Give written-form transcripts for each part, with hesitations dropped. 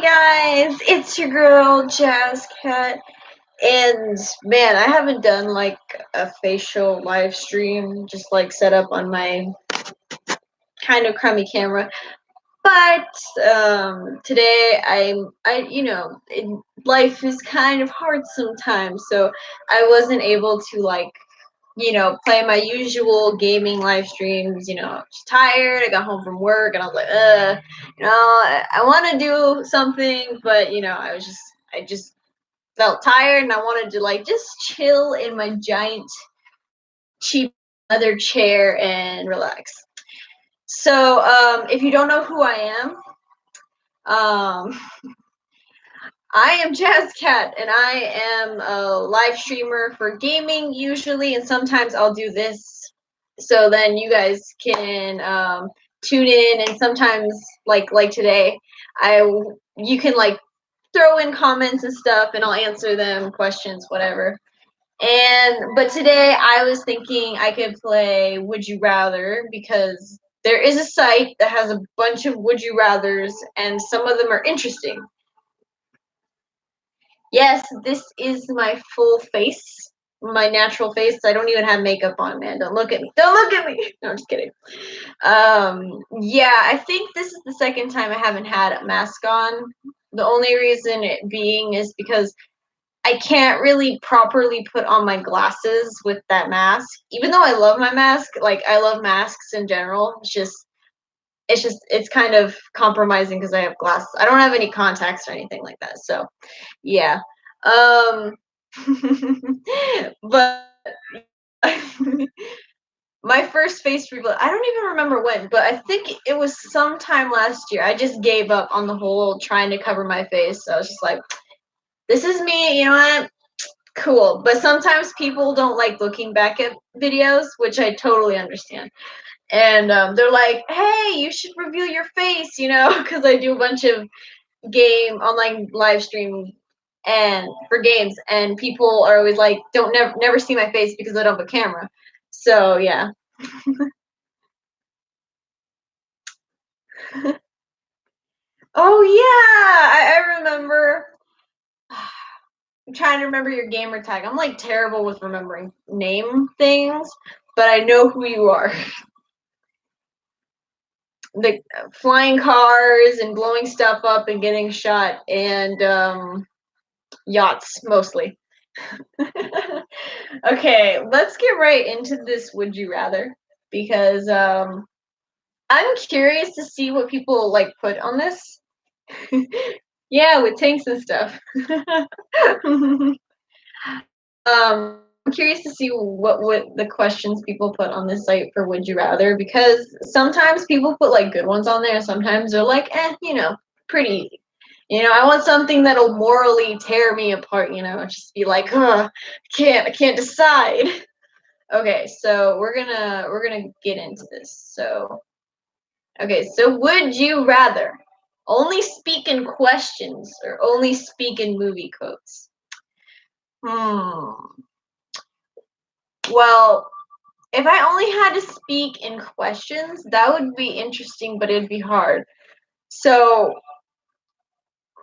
guys, it's your girl Jazz Cat, and man, I haven't done like a facial live stream, just like set up on my kind of crummy camera. But today life is kind of hard sometimes, so I wasn't able to play my usual gaming live streams. I was tired. I got home from work and I was like, I want to do something, but I just felt tired and I wanted to like just chill in my giant cheap leather chair and relax. So, if you don't know who I am, um, I am Jazz Cat, and I am a live streamer for gaming usually, and sometimes I'll do this, so then you guys can tune in, and sometimes like today, you can like throw in comments and stuff, and I'll answer them, questions, whatever. But today I was thinking I could play Would You Rather because there is a site that has a bunch of Would You Rathers, and some of them are interesting. Yes, this is my full face, my natural face. I don't even have makeup on, man. Don't look at me. Don't look at me. No, I'm just kidding. Yeah, I think this is the second time I haven't had a mask on. The only reason it being is because I can't really properly put on my glasses with that mask. Even though I love my mask, like I love masks in general. It's kind of compromising because I have glasses. I don't have any contacts or anything like that. So yeah. Um, but my first face reveal, I don't even remember when, but I think it was sometime last year. I just gave up on the whole trying to cover my face. So I was just like, this is me, you know what? Cool. But sometimes people don't like looking back at videos, which I totally understand. And they're like, hey, you should reveal your face, because I do a bunch of game online live stream and for games, and people are always like, don't never see my face because I don't have a camera. So yeah. Oh yeah, I remember. I'm trying to remember your gamer tag. I'm like terrible with remembering name things, but I know who you are. The flying cars and blowing stuff up and getting shot, and yachts mostly. Okay, let's get right into this Would You Rather, because I'm curious to see what people like put on this. Yeah, with tanks and stuff. I'm curious to see what the questions people put on this site for Would You Rather, because sometimes people put like good ones on there, sometimes they're like, pretty. I want something that'll morally tear me apart, just be like, I can't decide. Okay, so we're gonna get into this. So okay, so would you rather only speak in questions or only speak in movie quotes? Hmm. Well, if I only had to speak in questions, that would be interesting, but it'd be hard. So,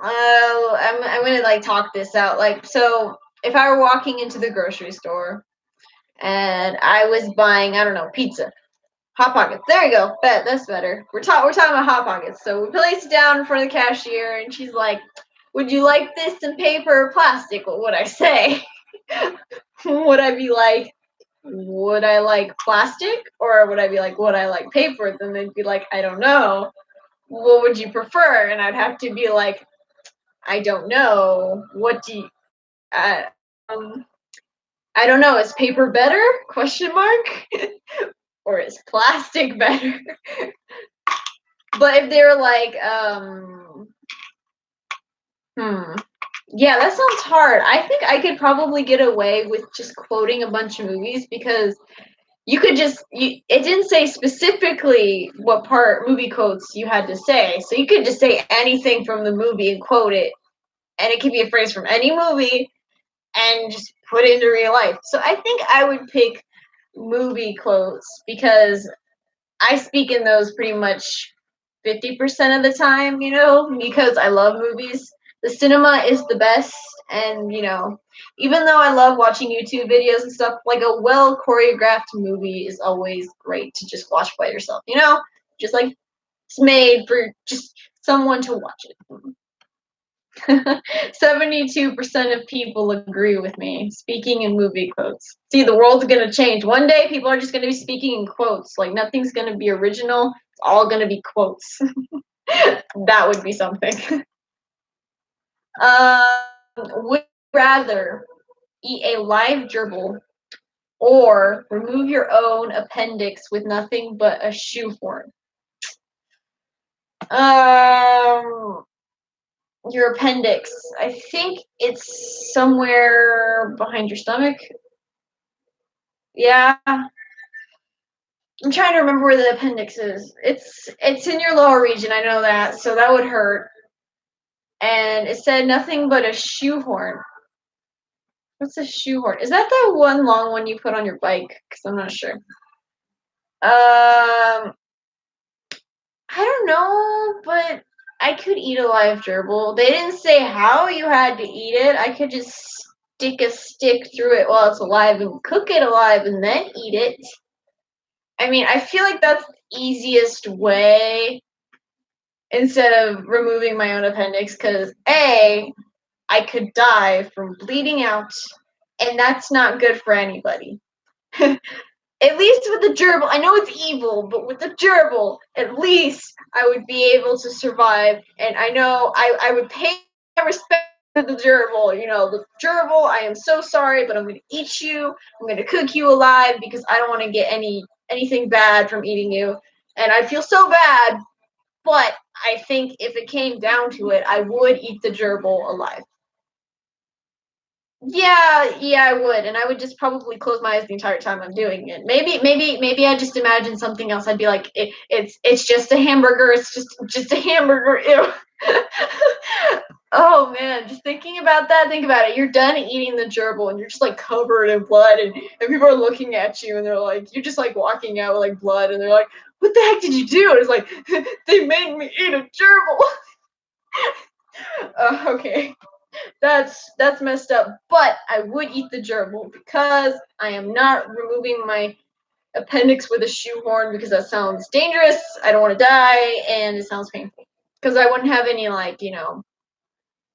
I'm gonna like talk this out. Like, so if I were walking into the grocery store and I was buying, I don't know, pizza, Hot Pockets. There you go. That's better. We're talking about Hot Pockets. So we place it down in front of the cashier, and she's like, "Would you like this in paper or plastic?" What would I say? Would I be like, "Would I like plastic?" Or would I be like, "Would I like paper?" Then they'd be like, "I don't know. What would you prefer?" And I'd have to be like, "I don't know. What do you?" Uh, um, I don't know. Is paper better? Question mark. Or is plastic better? But if they're like, hmm, yeah, that sounds hard. I think I could probably get away with just quoting a bunch of movies because it didn't say specifically what part movie quotes you had to say. So you could just say anything from the movie and quote it. And it could be a phrase from any movie and just put it into real life. So I think I would pick movie quotes because I speak in those pretty much 50% of the time, because I love movies. The cinema is the best, and even though I love watching YouTube videos and stuff, like a well choreographed movie is always great to just watch by yourself, just like it's made for just someone to watch it. 72% of people agree with me. Speaking in movie quotes. See, the world's gonna change. One day, people are just gonna be speaking in quotes. Like nothing's gonna be original. It's all gonna be quotes. That would be something. Would you rather eat a live gerbil or remove your own appendix with nothing but a shoehorn? Um, your appendix. I think it's somewhere behind your stomach. Yeah. I'm trying to remember where the appendix is. It's in your lower region, I know that, so that would hurt. And it said nothing but a shoehorn. What's a shoehorn? Is that the one long one you put on your bike? Because I'm not sure. I don't know, but I could eat a live gerbil. They didn't say how you had to eat it. I could just stick a stick through it while it's alive and cook it alive and then eat it. I mean, I feel like that's the easiest way instead of removing my own appendix because A, I could die from bleeding out, and that's not good for anybody. At least with the gerbil, I know it's evil, but with the gerbil, at least I would be able to survive. And I know I would pay my respect to the gerbil. The gerbil, I am so sorry, but I'm going to eat you. I'm going to cook you alive because I don't want to get anything bad from eating you. And I feel so bad, but I think if it came down to it, I would eat the gerbil alive. Yeah, I would, and I would just probably close my eyes the entire time I'm doing it. Maybe I just imagine something else. I'd be like, it's just a hamburger. It's just a hamburger. Ew. Oh man, just thinking about that. Think about it. You're done eating the gerbil, and you're just like covered in blood, and people are looking at you, and they're like, you're just like walking out with like blood, and they're like, what the heck did you do? And it's like, they made me eat a gerbil. Okay. That's messed up. But I would eat the gerbil because I am not removing my appendix with a shoehorn because that sounds dangerous. I don't want to die, and it sounds painful. Because I wouldn't have any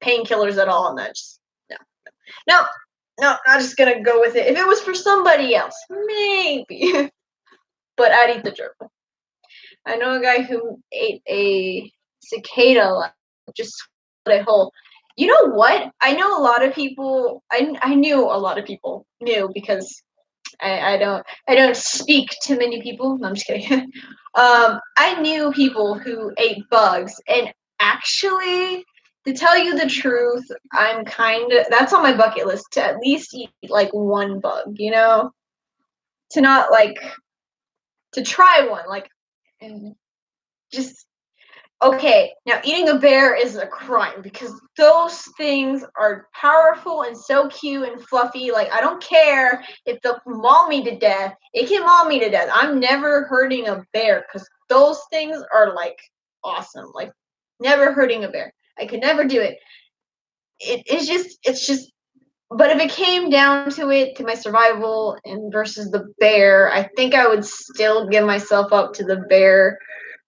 painkillers at all, and that just no, not just gonna go with it. If it was for somebody else, maybe. But I'd eat the gerbil. I know a guy who ate a cicada, just swallowed it whole. You know what? I know a lot of people. I knew a lot of people knew because I don't speak to many people. No, I'm just kidding. I knew people who ate bugs, and actually, to tell you the truth, I'm kind of that's on my bucket list to at least eat like one bug. To not like to try one, like and just okay, now eating a bear is a crime because those things are powerful and so cute and fluffy. Like, I don't care if they'll maul me to death. It can maul me to death. I'm never hurting a bear because those things are like awesome. Like, never hurting a bear. I could never do it. It's just, but if it came down to it, to my survival and versus the bear, I think I would still give myself up to the bear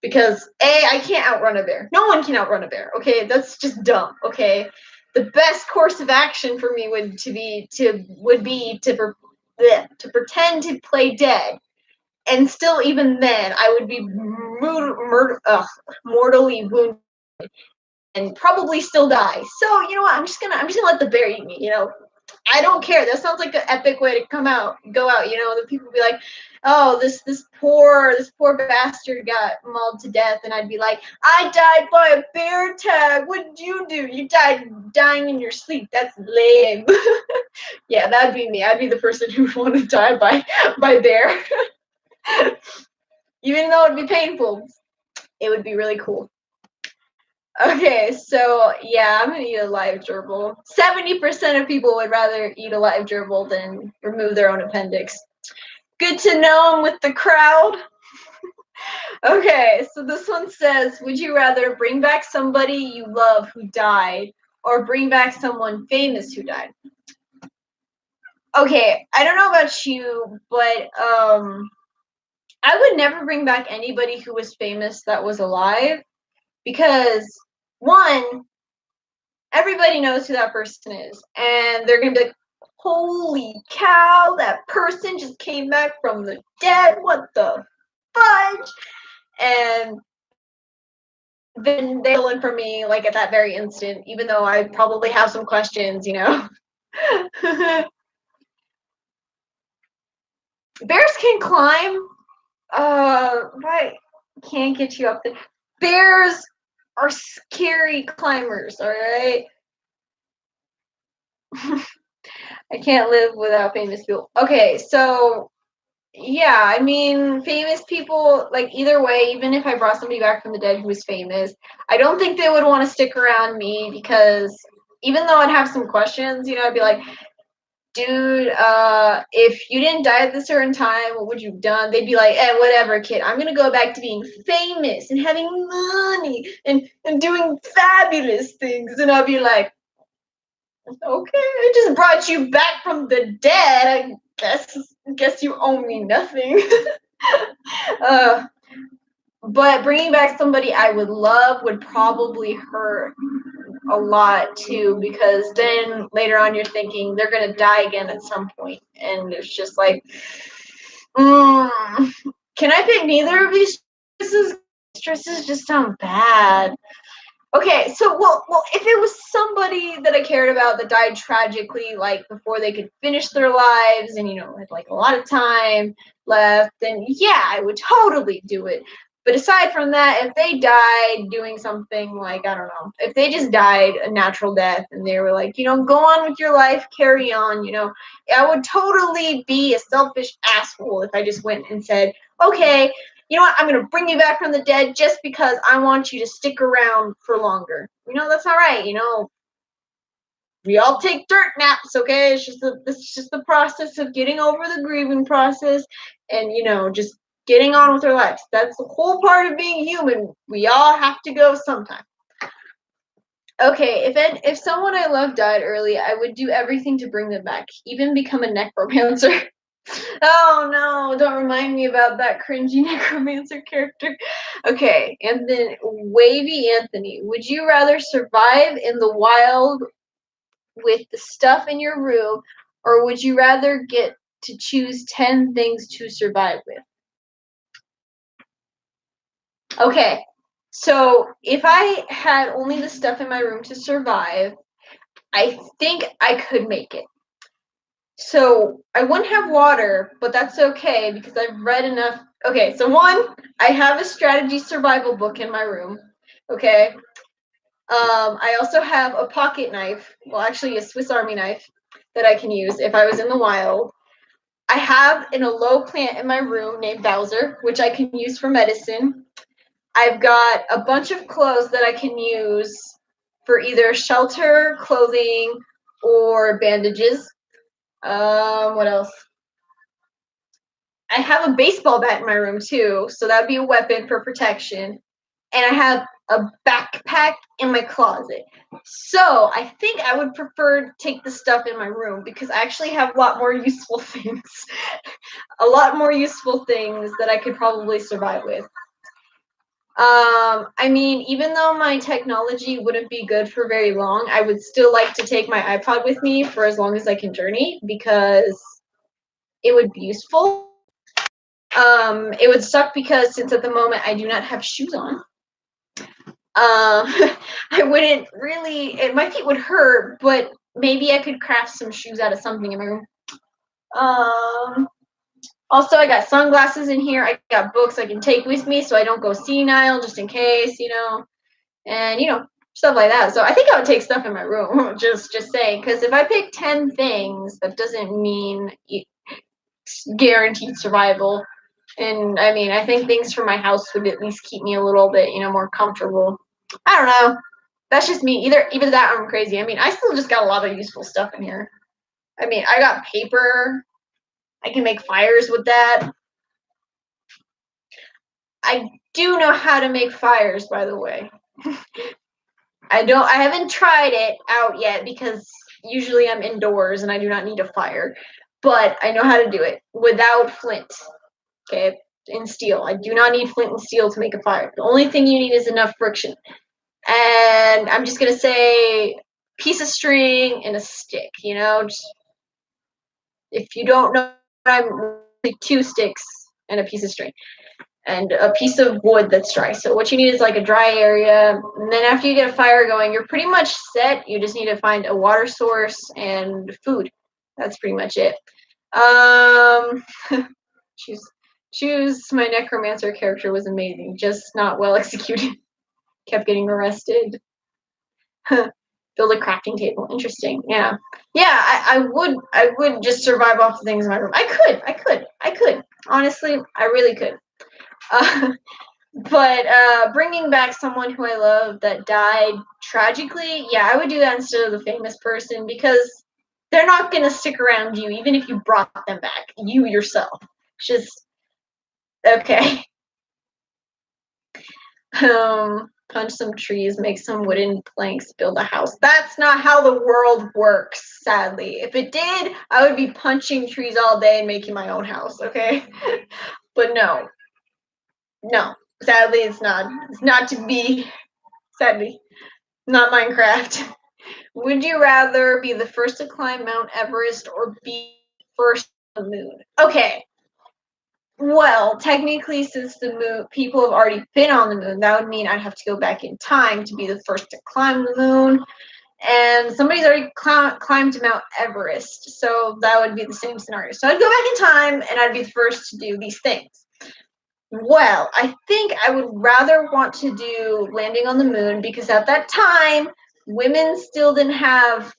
because I can't outrun a bear. No one can outrun a bear. Okay, that's just dumb. Okay, the best course of action for me would be to pretend to play dead, and still even then I would be mortally wounded and probably still die. So you know what? I'm just gonna let the bear eat me. I don't care. That sounds like an epic way to go out. The people be like, "Oh, this poor bastard got mauled to death," and I'd be like, "I died by a bear attack. What did you do? You died dying in your sleep. That's lame." Yeah, that'd be me. I'd be the person who would want to die by bear, even though it'd be painful. It would be really cool. Okay, so yeah, I'm gonna eat a live gerbil. 70% of people would rather eat a live gerbil than remove their own appendix. Good to know I'm with the crowd. Okay, so this one says, would you rather bring back somebody you love who died or bring back someone famous who died? Okay, I don't know about you, but I would never bring back anybody who was famous that was alive because one, everybody knows who that person is, and they're gonna be like, "Holy cow, that person just came back from the dead! What the fudge?" And then they will in for me like at that very instant, even though I probably have some questions, you know. Bears can climb. But can't get you up there. Bears are scary climbers. All right. I can't live without famous people. Okay, so yeah, I mean, famous people, like either way, even if I brought somebody back from the dead who was famous, I don't think they would want to stick around me because even though I'd have some questions, you know, I'd be like, dude, if you didn't die at this certain time, what would you have done? They'd be like, whatever, kid. I'm gonna go back to being famous and having money and doing fabulous things. And I'll be like, okay, I just brought you back from the dead. I guess you owe me nothing. uh, but bringing back somebody I would love would probably hurt a lot too, because then later on you're thinking they're gonna die again at some point, and it's just like, mm, can I pick neither of these stresses? Stresses just sound bad. Okay, so well, if it was somebody that I cared about that died tragically, like before they could finish their lives, and you know had like a lot of time left, then yeah, I would totally do it. But aside from that, if they died doing something like I don't know, if they just died a natural death and they were like, you know, go on with your life, carry on, you know, I would totally be a selfish asshole if I just went and said, okay, you know what, I'm going to bring you back from the dead just because I want you to stick around for longer. You know, that's all right. You know, we all take dirt naps, okay? It's just the process of getting over the grieving process and, you know, just getting on with our lives. That's the whole part of being human. We all have to go sometime. Okay, if someone I love died early, I would do everything to bring them back, even become a necromancer. Oh no, don't remind me about that cringy necromancer character. Okay, and then Wavy Anthony, would you rather survive in the wild with the stuff in your room, or would you rather get to choose 10 things to survive with? Okay, so if I had only the stuff in my room to survive, I think I could make it. So I wouldn't have water, but that's okay because I've read enough. Okay, so one, I have a strategy survival book in my room. Okay. I also have a pocket knife, well, actually, a Swiss Army knife that I can use if I was in the wild. I have an aloe plant in my room named Bowser, which I can use for medicine. I've got a bunch of clothes that I can use for either shelter, clothing, or bandages. What else? I have a baseball bat in my room too, so that'd be a weapon for protection. And I have a backpack in my closet. So I think I would prefer to take the stuff in my room because I actually have a lot more useful things. A lot more useful things that I could probably survive with. I mean, even though my technology wouldn't be good for very long, I would still like to take my iPod with me for as long as I can journey because it would be useful. It would suck because since at the moment I do not have shoes on, I wouldn't really. My feet would hurt, but maybe I could craft some shoes out of something in my room. Um, Also, I got sunglasses in here. I got books I can take with me so I don't go senile, just in case, you know, and stuff like that. So I think I would take stuff in my room. Just saying, because if I pick 10 things, that doesn't mean guaranteed survival. And I mean, I think things for my house would at least keep me a little bit, more comfortable. I don't know. That's just me. Either that or I'm crazy. I mean, I still just got a lot of useful stuff in here. I mean, I got paper. I can make fires with that. I do know how to make fires, by the way. I haven't tried it out yet because usually I'm indoors and I do not need a fire. But I know how to do it without flint. Okay? And steel. I do not need flint and steel to make a fire. The only thing you need is enough friction. And I'm just gonna say piece of string and a stick, just, if you don't know, I'm like 2 sticks and a piece of string and a piece of wood that's dry. So what you need is like a dry area, and then after you get a fire going, you're pretty much set. You just need to find a water source and food. That's pretty much it. Choose my necromancer character was amazing, just not well executed. Kept getting arrested. Build a crafting table. Interesting. Yeah. Yeah, I would just survive off the things in my room. I could. Honestly, I really could. But bringing back someone who I love that died tragically, yeah, I would do that instead of the famous person because they're not gonna stick around you even if you brought them back. You yourself. Just okay. Punch some trees, make some wooden planks, build a house. That's not how the world works, sadly. If it did, I would be punching trees all day and making my own house, okay? But no. No. Sadly, it's not. It's not to be. Sadly. Not Minecraft. Would you rather be the first to climb Mount Everest or be first on the moon? Okay. Well, technically, since the moon, people have already been on the moon, that would mean I'd have to go back in time to be the first to climb the moon. And somebody's already climbed Mount Everest, so that would be the same scenario. So I'd go back in time, and I'd be the first to do these things. Well, I think I would rather want to do landing on the moon because at that time, women still didn't have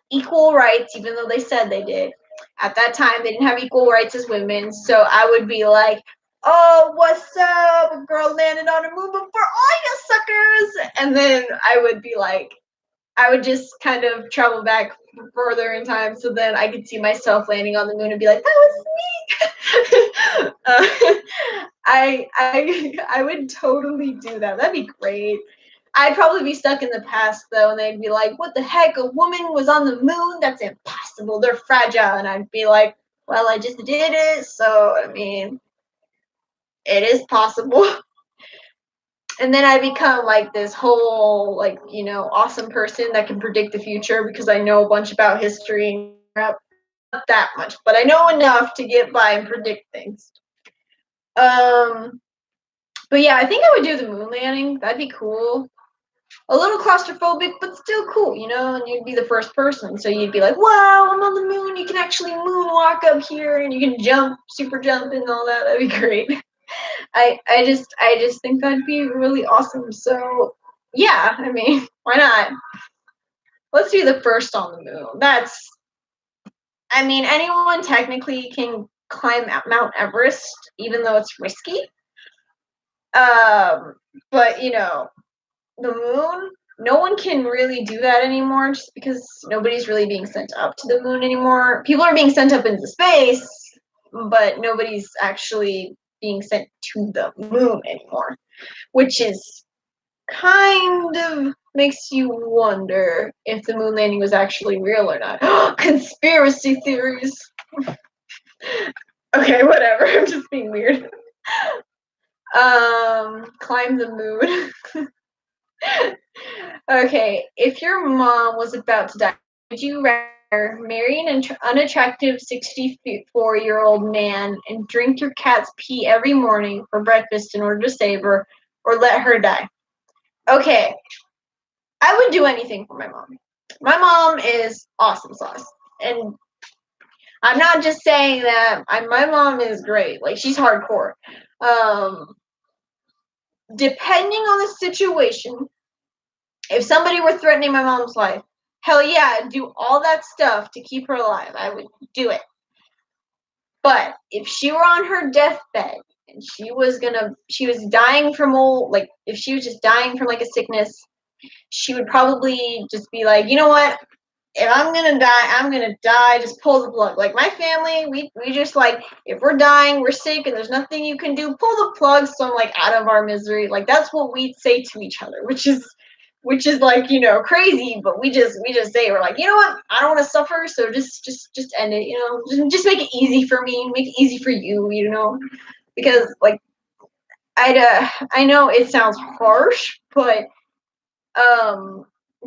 equal rights, even though they said they did. At that time, they didn't have equal rights as women, so I would be like, "Oh, what's up? A girl landed on the moon before all you suckers!" And then I would be like, I would just kind of travel back further in time, so then I could see myself landing on the moon and be like, "That was me." I would totally do that. That'd be great. I'd probably be stuck in the past though, and they'd be like, "What the heck? A woman was on the moon? That's impossible. They're fragile." And I'd be like, "Well, I just did it, so I mean, it is possible." And then I become like this whole like awesome person that can predict the future because I know a bunch about history and crap. Not that much, but I know enough to get by and predict things. But yeah, I think I would do the moon landing. That'd be cool. A little claustrophobic, but still cool, and you'd be the first person. So you'd be like, wow, I'm on the moon. You can actually moonwalk up here and you can jump, super jump and all that. That'd be great. I just think that'd be really awesome. So yeah, I mean, why not? Let's do the first on the moon. I mean, anyone technically can climb Mount Everest, even though it's risky. But the moon, no one can really do that anymore just because nobody's really being sent up to the moon anymore. People are being sent up into space, but nobody's actually being sent to the moon anymore, which is kind of makes you wonder if the moon landing was actually real or not. Conspiracy theories. Okay, whatever. I'm just being weird. Climb the moon. Okay, if your mom was about to die, would you rather marry an unattractive 64-year-old man and drink your cat's pee every morning for breakfast in order to save her, or let her die? Okay, I would do anything for my mom. My mom is awesome sauce. And I'm not just saying that. My mom is great. Like, she's hardcore. Depending on the situation, if somebody were threatening my mom's life, hell yeah, I'd do all that stuff to keep her alive. I would do it. But if she were on her deathbed and she was dying from if she was just dying from like a sickness, she would probably just be like, you know what? if I'm gonna die, I'm gonna die. Just pull the plug. Like my family, we just like if we're dying, we're sick, and there's nothing you can do, pull the plug so I'm like out of our misery. Like that's what we say to each other, which is like crazy, but we just say we're like I don't want to suffer, so just end it. Just make it easy for me, make it easy for you. Because like I know it sounds harsh, but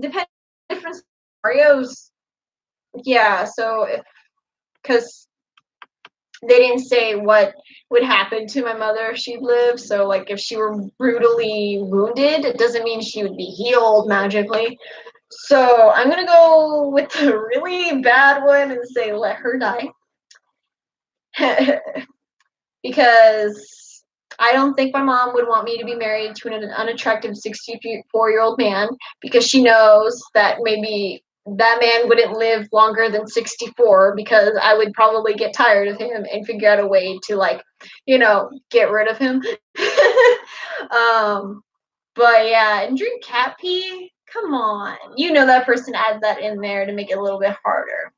depending on different scenarios, yeah. So if because they didn't say what would happen to my mother if she lived, so like if she were brutally wounded, it doesn't mean she would be healed magically. So I'm gonna go with the really bad one and say let her die. Because I don't think my mom would want me to be married to an unattractive 64-year-old man, because she knows that maybe that man wouldn't live longer than 64, because I would probably get tired of him and figure out a way to get rid of him. um but yeah, and drink cat pee, come on, that person added that in there to make it a little bit harder.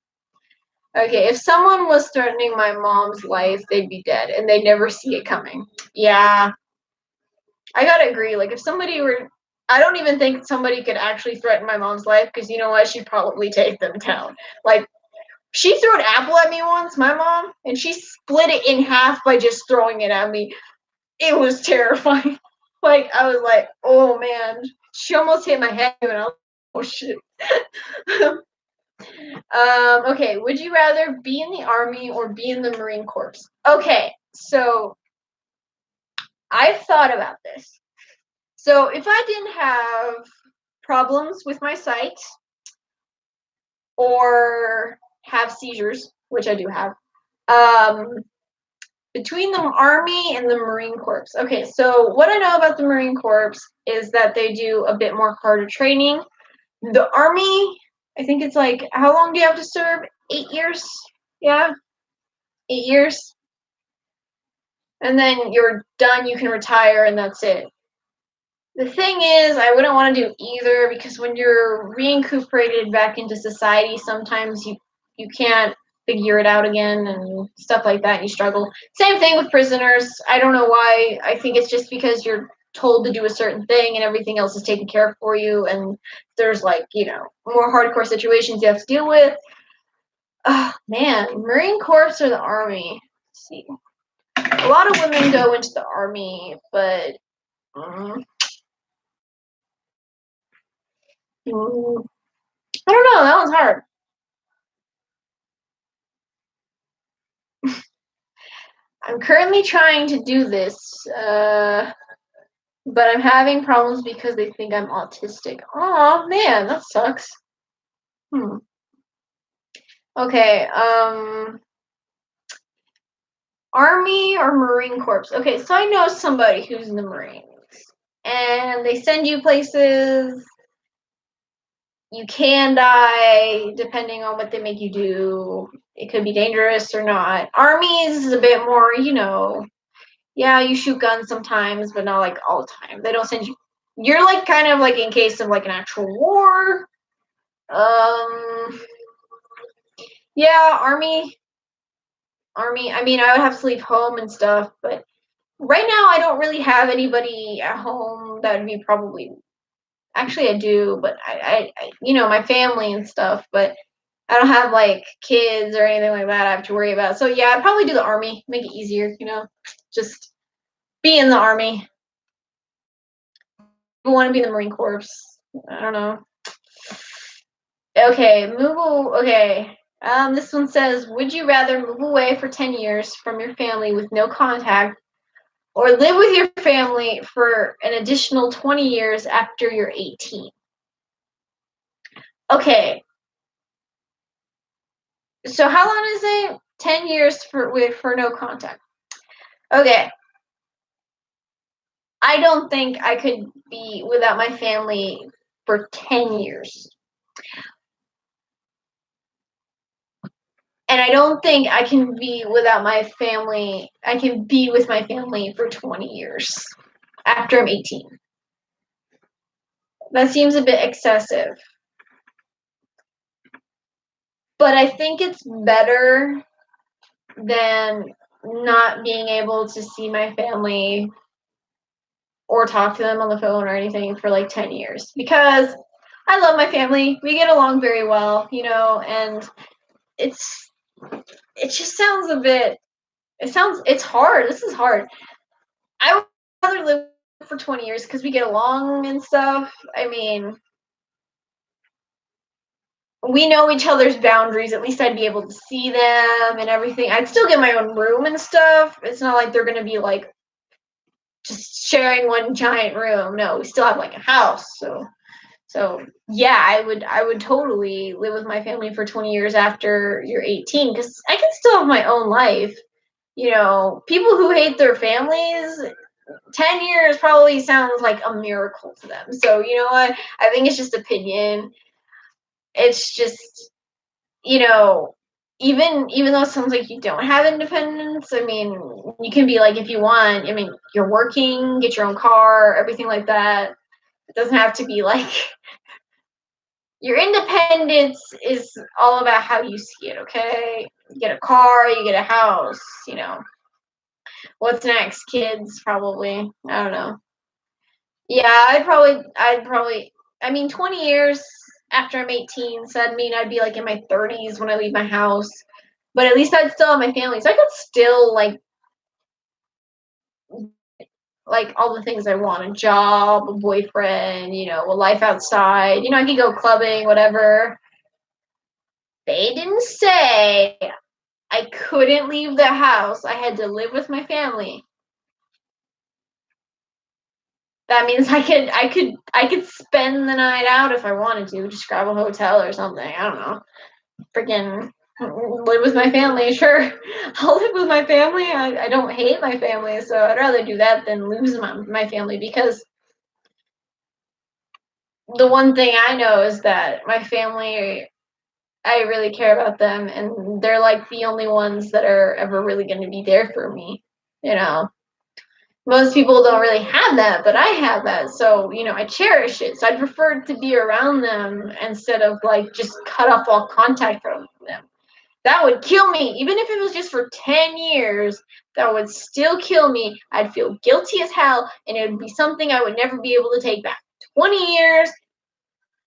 Okay, if someone was threatening my mom's life, they'd be dead and they'd never see it coming. Yeah, I gotta agree. Like, if somebody were, I don't even think somebody could actually threaten my mom's life, because you know what? She'd probably take them down. Like, she threw an apple at me once, my mom, and she split it in half by just throwing it at me. It was terrifying. Like, I was like, oh man. She almost hit my head, and I was like, oh shit. Okay, would you rather be in the army or be in the Marine Corps? Okay, so I've thought about this. So if I didn't have problems with my sight or have seizures, which I do have, um, between the Army and the Marine Corps. Okay, so what I know about the Marine Corps is that they do a bit more harder training. The Army, I think it's like, how long do you have to serve? 8 years? Yeah, 8 years. And then you're done, you can retire, and that's it. The thing is, I wouldn't want to do either, because when you're reincorporated back into society, sometimes you can't figure it out again and stuff like that, and you struggle. Same thing with prisoners. I don't know why. I think it's just because you're told to do a certain thing and everything else is taken care of for you, and there's more hardcore situations you have to deal with. Oh man, Marine Corps or the Army? Let's see. A lot of women go into the Army, but mm, I don't know. That one's hard. I'm currently trying to do this, but I'm having problems because they think I'm autistic. Oh man, that sucks. Hmm. Okay. Army or Marine Corps? Okay, so I know somebody who's in the Marines, and they send you places. You can die depending on what they make you do. It could be dangerous or not. Armies is a bit more, yeah, you shoot guns sometimes, but not like all the time. They don't send you. You're like kind of like in case of like an actual war. Um, yeah, army. I mean, I would have to leave home and stuff, but right now I don't really have anybody at home that would be probably. Actually, I do, but my family and stuff, but I don't have like kids or anything like that I have to worry about. So yeah, I'd probably do the army, make it easier, just be in the army. I want to be in the Marine Corps. I don't know. Okay, okay. This one says, would you rather move away for 10 years from your family with no contact, or live with your family for an additional 20 years after you're 18? Okay, so how long is it? 10 years for no contact. Okay, I don't think I could be without my family for 10 years. And I don't think I can be without my family. I can be with my family for 20 years after I'm 18. That seems a bit excessive. But I think it's better than not being able to see my family or talk to them on the phone or anything for like 10 years, because I love my family. We get along very well, and it's it just sounds a bit it's hard. This is hard. I would rather live for 20 years because we get along and stuff. I mean, we know each other's boundaries. At least I'd be able to see them and everything. I'd still get my own room and stuff. It's not like they're gonna be like just sharing one giant room. No, we still have like a house. So yeah, I would totally live with my family for 20 years after you're 18, because I can still have my own life. People who hate their families, 10 years probably sounds like a miracle to them. So you know what? I think it's just opinion. It's just, you know, even though it sounds like you don't have independence, I mean, you can be like, if you want, I mean, you're working, get your own car, everything like that. It doesn't have to be like your independence is all about how you see it, okay? You get a car, you get a house. What's next? Kids, probably. I don't know. Yeah, I mean, 20 years after I'm 18, so that'd mean I'd be like in my 30s when I leave my house. But at least I'd still have my family. So I could still like all the things I want, a job, a boyfriend, a life outside. I could go clubbing, whatever. They didn't say I couldn't leave the house. I had to live with my family. That means I could spend the night out if I wanted to, just grab a hotel or something. I don't know. Freaking live with my family, sure. I'll live with my family. I don't hate my family, so I'd rather do that than lose my family, because the one thing I know is that my family, I really care about them, and they're like the only ones that are ever really going to be there for me. You know, most people don't really have that, but I have that. So, I cherish it. So I'd prefer to be around them instead of like just cut off all contact from them. That would kill me. Even if it was just for 10 years, that would still kill me. I'd feel guilty as hell, and it would be something I would never be able to take back. 20 years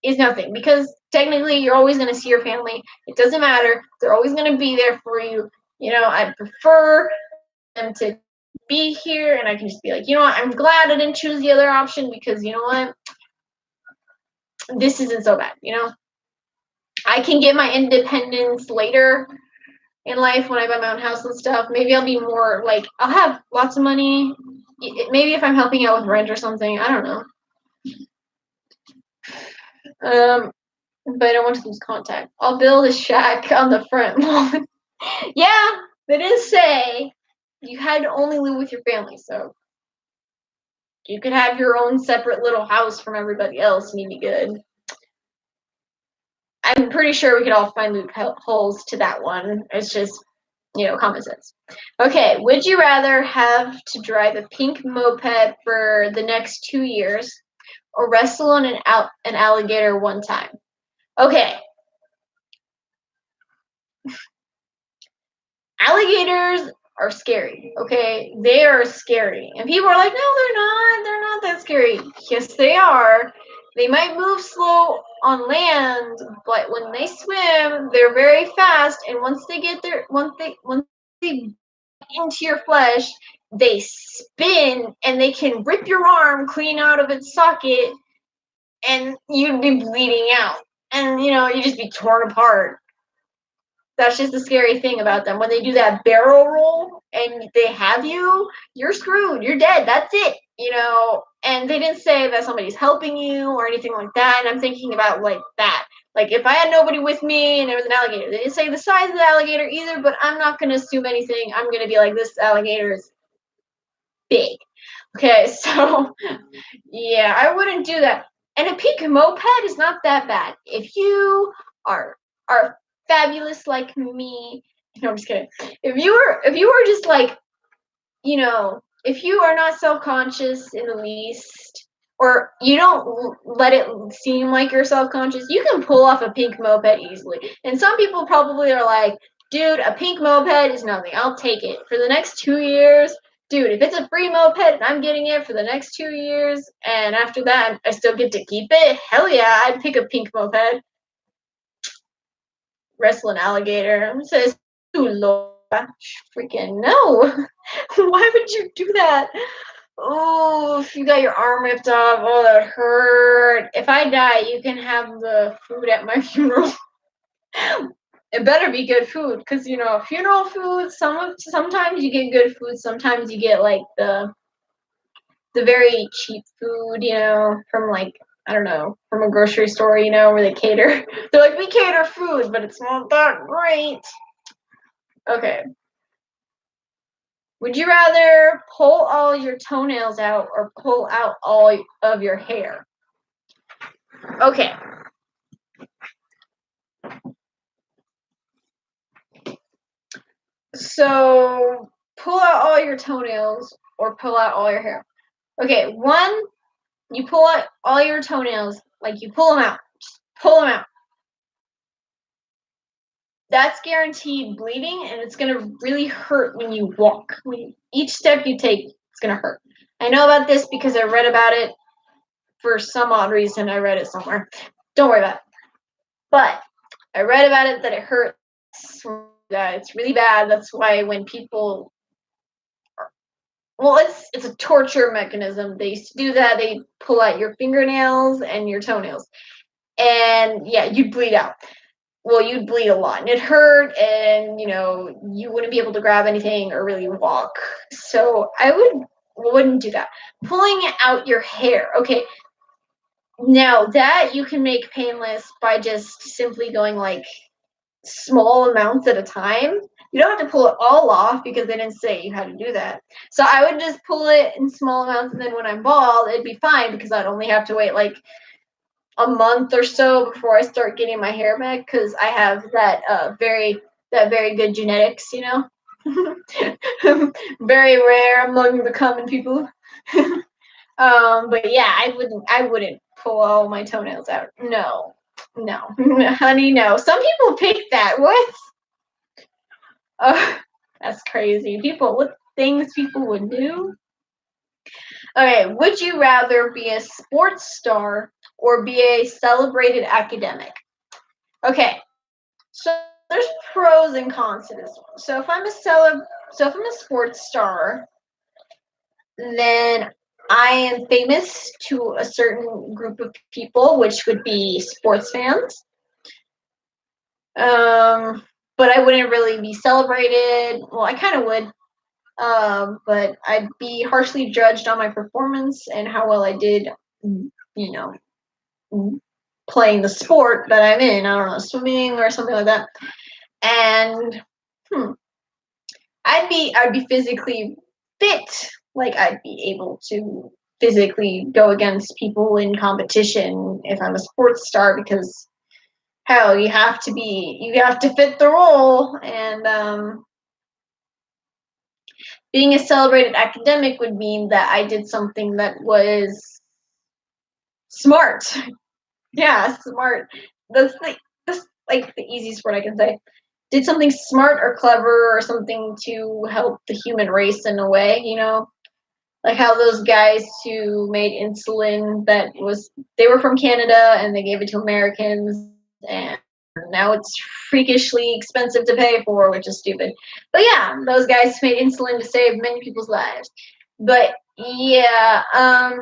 is nothing, because technically you're always going to see your family. It doesn't matter. They're always going to be there for you. I'd prefer them to be here, and I can just be like, what, I'm glad I didn't choose the other option, because you know what? This isn't so bad. I can get my independence later in life when I buy my own house and stuff. Maybe I'll be more like, I'll have lots of money. Maybe if I'm helping out with rent or something, I don't know. But I don't want to lose contact. I'll build a shack on the front lawn. Yeah, they didn't say you had to only live with your family, so you could have your own separate little house from everybody else and you'd be good. I'm pretty sure we could all find loopholes to that one. It's just, common sense. Okay, would you rather have to drive a pink moped for the next 2 years, or wrestle on an alligator one time? Okay, alligators are scary. Okay, they are scary, and people are like, no, they're not. They're not that scary. Yes, they are. They might move slow on land, but when they swim, they're very fast. And once they into your flesh, they spin and they can rip your arm clean out of its socket, and you'd be bleeding out, and you just be torn apart. That's just the scary thing about them. When they do that barrel roll and they have you, you're screwed. You're dead. That's it. And they didn't say that somebody's helping you or anything like that. And I'm thinking about like that. Like if I had nobody with me and there was an alligator, they didn't say the size of the alligator either, but I'm not going to assume anything. I'm going to be like, this alligator is big. Okay, so yeah, I wouldn't do that. And a pink moped is not that bad. If you are fabulous like me, no, I'm just kidding. If you were just like, if you are not self-conscious in the least, or you don't let it seem like you're self-conscious, you can pull off a pink moped easily. And some people probably are like, dude, a pink moped is nothing. I'll take it for the next 2 years. Dude, if it's a free moped and I'm getting it for the next 2 years, and after that I still get to keep it, hell yeah, I'd pick a pink moped. Wrestle an alligator. Says, "Ooh, Lord, freaking no! Why would you do that? Oh, if you got your arm ripped off, oh, that would hurt. If I die, you can have the food at my funeral. It better be good food, because funeral food. Sometimes you get good food. Sometimes you get like the very cheap food, from like I don't know, from a grocery store, where they cater. They're like, we cater food, but it's not that great. Okay. Would you rather pull all your toenails out or pull out all of your hair? Okay. So, pull out all your toenails or pull out all your hair. Okay, one, you pull out all your toenails, like you pull them out. Just pull them out. That's guaranteed bleeding, and it's gonna really hurt when you walk. Each step you take, it's gonna hurt. I know about this because I read about it for some odd reason. I read it somewhere. Don't worry about it. But I read about it that it hurts. It's really bad. That's why when people, well, it's a torture mechanism. They used to do that. They pull out your fingernails and your toenails, and yeah, you'd bleed out. Well, you'd bleed a lot, and it hurt, and you wouldn't be able to grab anything or really walk. So I wouldn't do that. Pulling out your hair, okay. Now that you can make painless by just simply going like small amounts at a time. You don't have to pull it all off because they didn't say you had to do that. So I would just pull it in small amounts, and then when I'm bald, it'd be fine because I'd only have to wait like a month or so before I start getting my hair back because I have that very good genetics, very rare among the common people. But yeah, I wouldn't pull all my toenails out. No, no, honey, no. Some people pick that. What? Oh, that's crazy. What things people would do? Okay, would you rather be a sports star or be a celebrated academic? Okay, so there's pros and cons to this one. So if I'm a sports star, then I am famous to a certain group of people, which would be sports fans. But I wouldn't really be celebrated. Well, I kind of would, but I'd be harshly judged on my performance and how well I did, you know, playing the sport that I'm in. I don't know, swimming or something like that. And I'd be physically fit. Like I'd be able to physically go against people in competition if I'm a sports star because hell, you have to fit the role. And being a celebrated academic would mean that I did something that was smart. Yeah, smart. That's like the easiest word I can say. Did something smart or clever or something to help the human race in a way, like how those guys who made insulin they were from Canada and they gave it to Americans, and now it's freakishly expensive to pay for, which is stupid. But yeah, those guys made insulin to save many people's lives. But yeah, I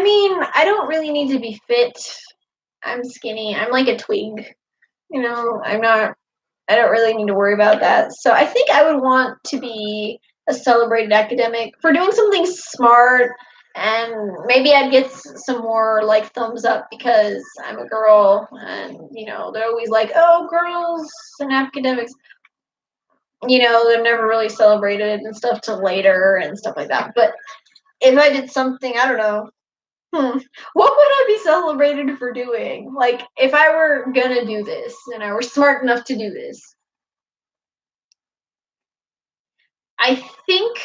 mean, I don't really need to be fit. I'm skinny. I'm like a twig. I don't really need to worry about that. So I think I would want to be a celebrated academic for doing something smart, and maybe I'd get some more like thumbs up because I'm a girl, and they're always like, "Oh, girls and academics." They're never really celebrated and stuff till later and stuff like that. But if I did something, I don't know. What would I be celebrated for doing? Like, if I were gonna do this and I were smart enough to do this, I think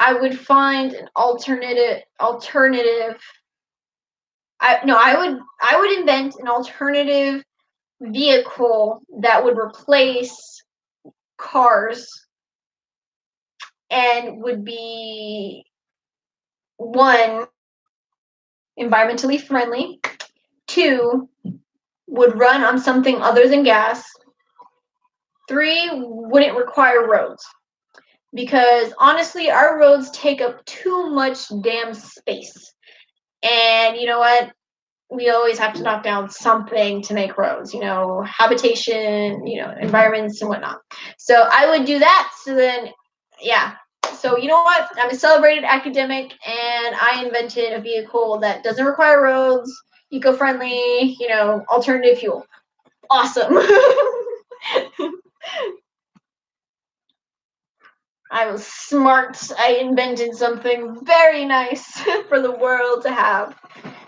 I would find an alternative. I would invent an alternative vehicle that would replace cars and would be, one, environmentally friendly, two, would run on something other than gas, three, wouldn't require roads. Because honestly, our roads take up too much damn space. And you know what? We always have to knock down something to make roads, habitation, environments and whatnot. So I would do that. So then, yeah. So you know what? I'm a celebrated academic, and I invented a vehicle that doesn't require roads, eco-friendly, alternative fuel. Awesome. I was smart. I invented something very nice for the world to have.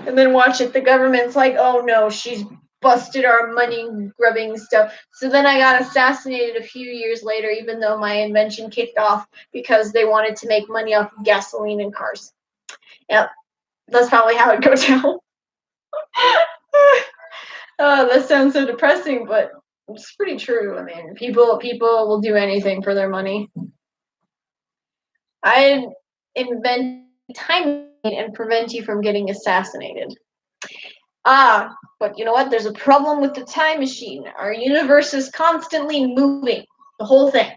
And then watch it. The government's like, oh no, she's busted our money grubbing stuff. So then I got assassinated a few years later, even though my invention kicked off, because they wanted to make money off of gasoline and cars. Yep, that's probably how it goes down. Oh, that sounds so depressing, but it's pretty true. I mean, people will do anything for their money. I invent time and prevent you from getting assassinated. But you know what? There's a problem with the time machine. Our universe is constantly moving, the whole thing.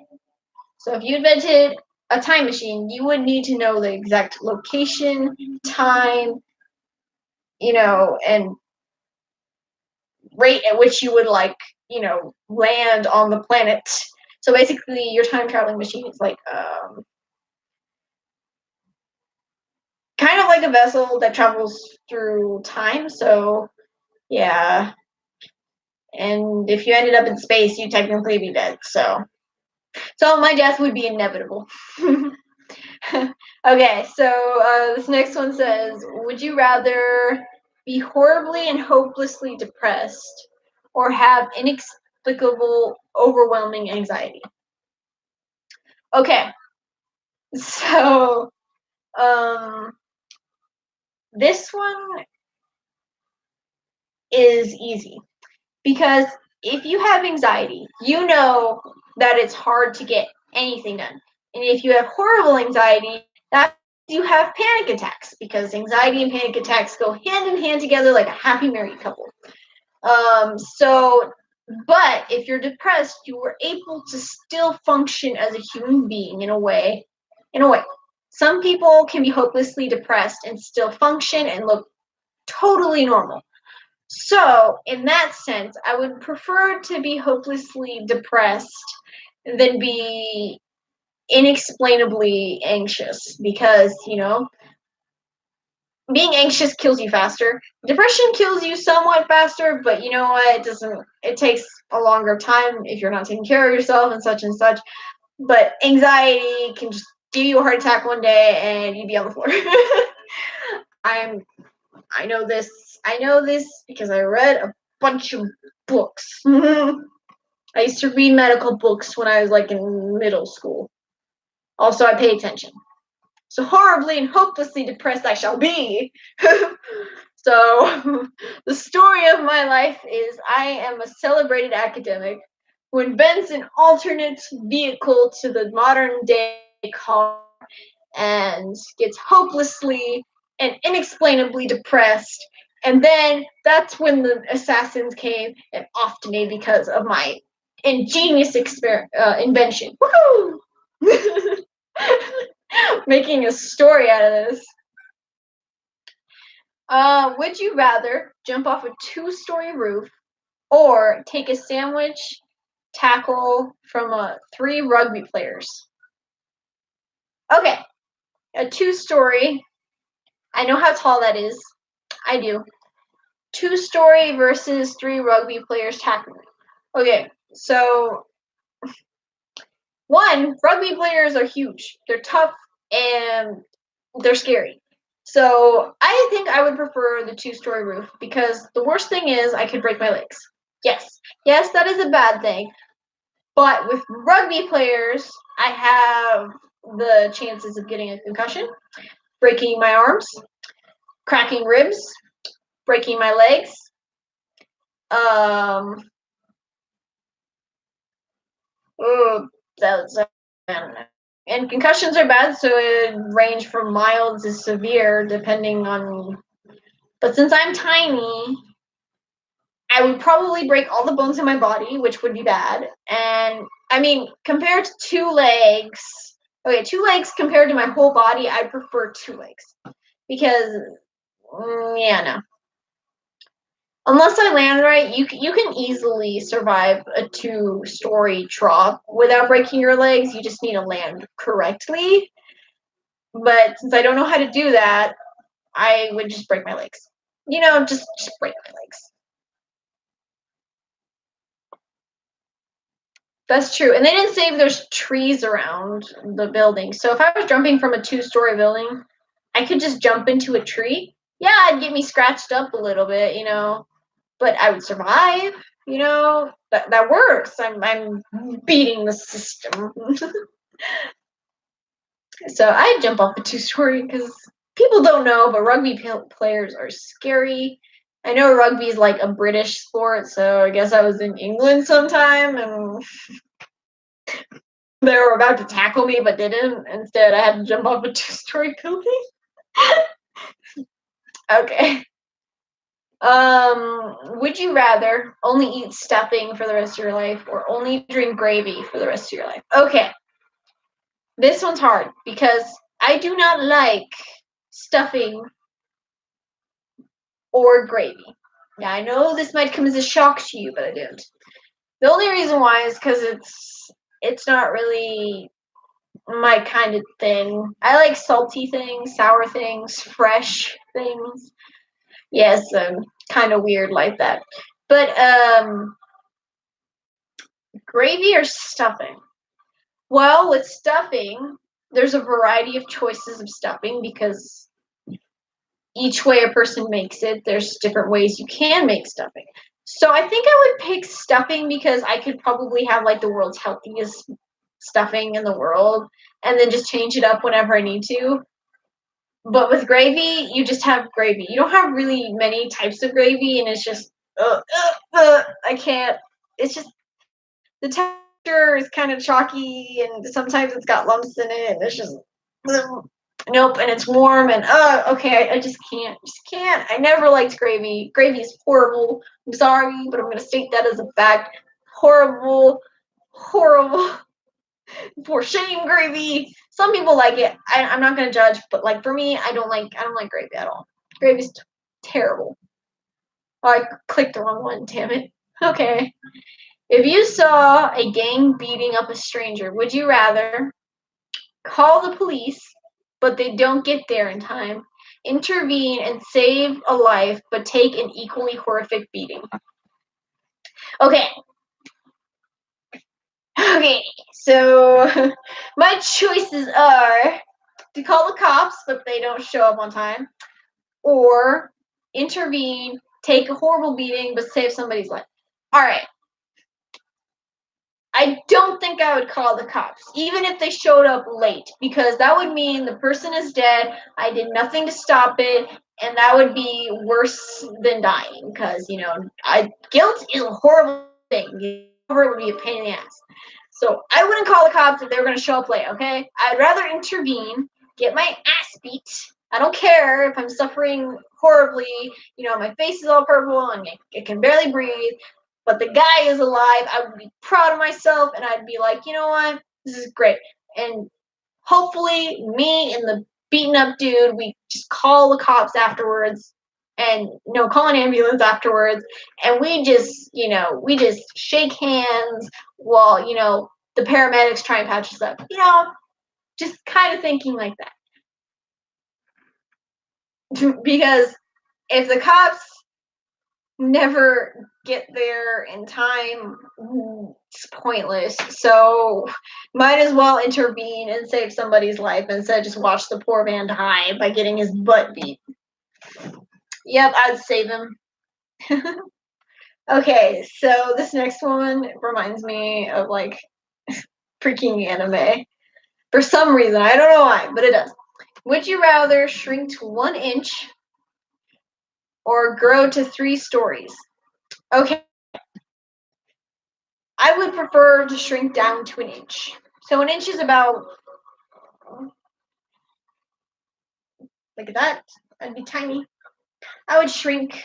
So if you invented a time machine, you would need to know the exact location, time, and rate at which you would land on the planet. So basically, your time traveling machine is like kind of like a vessel that travels through time. So yeah, and if you ended up in space, you'd technically be dead. So my death would be inevitable. Okay, so this next one says, would you rather be horribly and hopelessly depressed or have inexplicable, overwhelming anxiety? Okay, so this one is easy because if you have anxiety, you know that it's hard to get anything done. And if you have horrible anxiety, that you have panic attacks because anxiety and panic attacks go hand in hand together like a happy married couple. But if you're depressed, you were able to still function as a human being in a way. Some people can be hopelessly depressed and still function and look totally normal. So, in that sense, I would prefer to be hopelessly depressed than be inexplainably anxious because, being anxious kills you faster. Depression kills you somewhat faster, but you know what? It takes a longer time if you're not taking care of yourself and such and such. But anxiety can just give you a heart attack one day and you'd be on the floor. I know this. I know this because I read a bunch of books. I used to read medical books when I was in middle school. Also, I pay attention. So horribly and hopelessly depressed I shall be. So the story of my life is I am a celebrated academic who invents an alternate vehicle to the modern day car and gets hopelessly and inexplainably depressed. And then that's when the assassins came and offed me because of my ingenious invention. Woohoo! Making a story out of this. Would you rather jump off a 2-story roof or take a sandwich tackle from 3 rugby players? Okay, a 2-story. I know how tall that is. I do. 2-story versus 3 rugby players tackling. Okay, so one, rugby players are huge. They're tough and they're scary. So I think I would prefer the 2-story roof because the worst thing is I could break my legs. Yes, that is a bad thing. But with rugby players, I have the chances of getting a concussion, breaking my arms, cracking ribs, breaking my legs. Oh, that's and concussions are bad, so it range from mild to severe depending on. But since I'm tiny, I would probably break all the bones in my body, which would be bad. And I mean, compared to 2 legs, okay, 2 legs compared to my whole body, I prefer 2 legs because, yeah, no. Unless I land right, you can easily survive a 2-story drop without breaking your legs. You just need to land correctly. But since I don't know how to do that, I would just break my legs. Just break my legs. That's true. And they didn't say if there's trees around the building. So if I was jumping from a 2-story building, I could just jump into a tree. Yeah, it'd get me scratched up a little bit, but I would survive. That works. I'm beating the system. So I'd jump off a 2-story because people don't know, but rugby players are scary. I know rugby is like a British sport, so I guess I was in England sometime and they were about to tackle me but didn't. Instead, I had to jump off a 2-story building. Okay. Would you rather only eat stuffing for the rest of your life or only drink gravy for the rest of your life? Okay. This one's hard because I do not like stuffing or gravy. Now, I know this might come as a shock to you, but I don't. The only reason why is because it's not really my kind of thing. I like salty things, sour things, fresh things. Yes, kind of weird like that. But gravy or stuffing? Well, with stuffing, there's a variety of choices of stuffing because each way a person makes it, there's different ways you can make stuffing. So I think I would pick stuffing because I could probably have like the world's healthiest stuffing in the world and then just change it up whenever I need to. But with gravy, you just have gravy. You don't have really many types of gravy, and it's just, I can't. It's just the texture is kind of chalky, and sometimes it's got lumps in it, and it's just, nope. And it's warm, and okay, I just can't, I never liked gravy. Gravy is horrible. I'm sorry, but I'm gonna state that as a fact. Horrible, horrible. For shame, gravy. Some people like it. I'm not gonna judge, but like for me, I don't like gravy at all. Gravy's terrible. Oh, I clicked the wrong one. Damn it. Okay. If you saw a gang beating up a stranger, would you rather call the police, but they don't get there in time, intervene and save a life, but take an equally horrific beating? Okay. Okay. So my choices are to call the cops, but they don't show up on time, or intervene, take a horrible beating, but save somebody's life. All right. I don't think I would call the cops, even if they showed up late, because that would mean the person is dead. I did nothing to stop it, and that would be worse than dying. Because guilt is a horrible thing. It would be a pain in the ass. So I wouldn't call the cops if they were going to show up late. Okay, I'd rather intervene, get my ass beat. I don't care if I'm suffering horribly. My face is all purple and I can barely breathe, but the guy is alive. I would be proud of myself, and I'd be like, you know what? This is great. And hopefully, me and the beaten up dude, we just call the cops afterwards, and call an ambulance afterwards, and we just shake hands while the paramedics try and patch us up. Just kind of thinking like that, because if the cops never get there in time, it's pointless. So might as well intervene and save somebody's life instead of just watch the poor man die by getting his butt beat. Yep, I'd save him. Okay, so this next one reminds me of like freaking anime. For some reason, I don't know why, but it does. Would you rather shrink to 1 inch or grow to 3 stories? Okay, I would prefer to shrink down to 1 inch. So 1 inch is about like that. I'd be tiny. I would shrink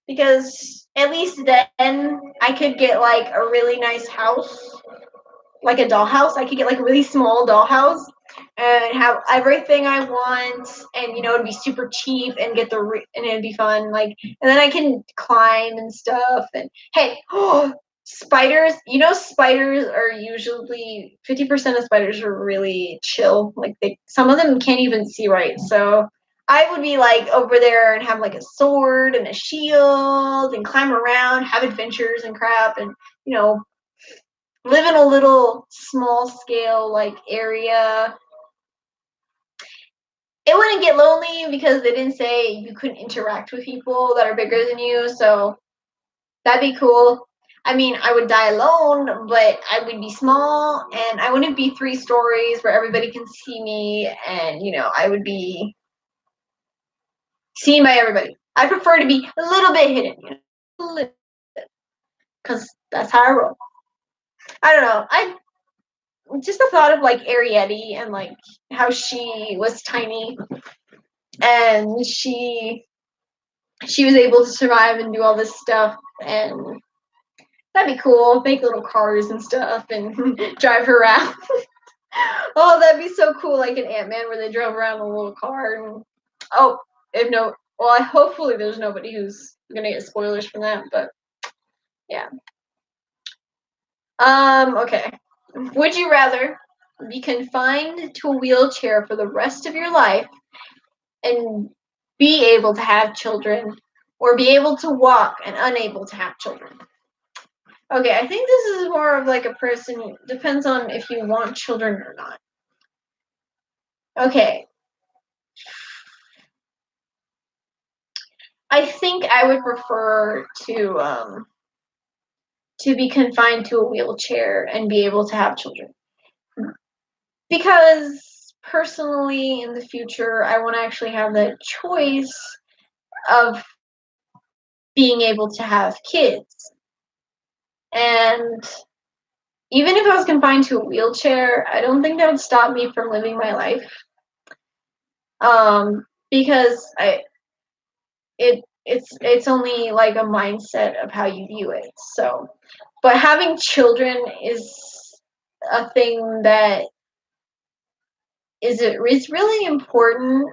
because at least then I could get like a really nice house, like a dollhouse. I could get like a really small dollhouse and have everything I want, and it'd be super cheap and get and it'd be fun. Like, and then I can climb and stuff. And hey, spiders! Spiders are usually 50% of spiders are really chill. Like some of them can't even see right. So I would be like over there and have like a sword and a shield and climb around, have adventures and crap, and you know live in a little small scale like area. It wouldn't get lonely because they didn't say you couldn't interact with people that are bigger than you, so that'd be cool. I mean, I would die alone, but I would be small and I wouldn't be 3 stories where everybody can see me, and I would be seen by everybody. I prefer to be a little bit hidden, because that's how I roll. I don't know. I just the thought of like Arietti and like how she was tiny and she was able to survive and do all this stuff, and that'd be cool. Make little cars and stuff and drive her around. Oh, that'd be so cool, like an Ant-Man where they drove around in a little car. And oh, if no, well, hopefully there's nobody who's gonna get spoilers from that, but yeah. Okay. Would you rather be confined to a wheelchair for the rest of your life and be able to have children, or be able to walk and unable to have children? Okay, I think this is more of like a person, depends on if you want children or not. Okay, I think I would prefer to be confined to a wheelchair and be able to have children, because personally in the future I want to actually have the choice of being able to have kids. And even if I was confined to a wheelchair, I don't think that would stop me from living my life. Because it's only like a mindset of how you view it. So, but having children is a thing that is really important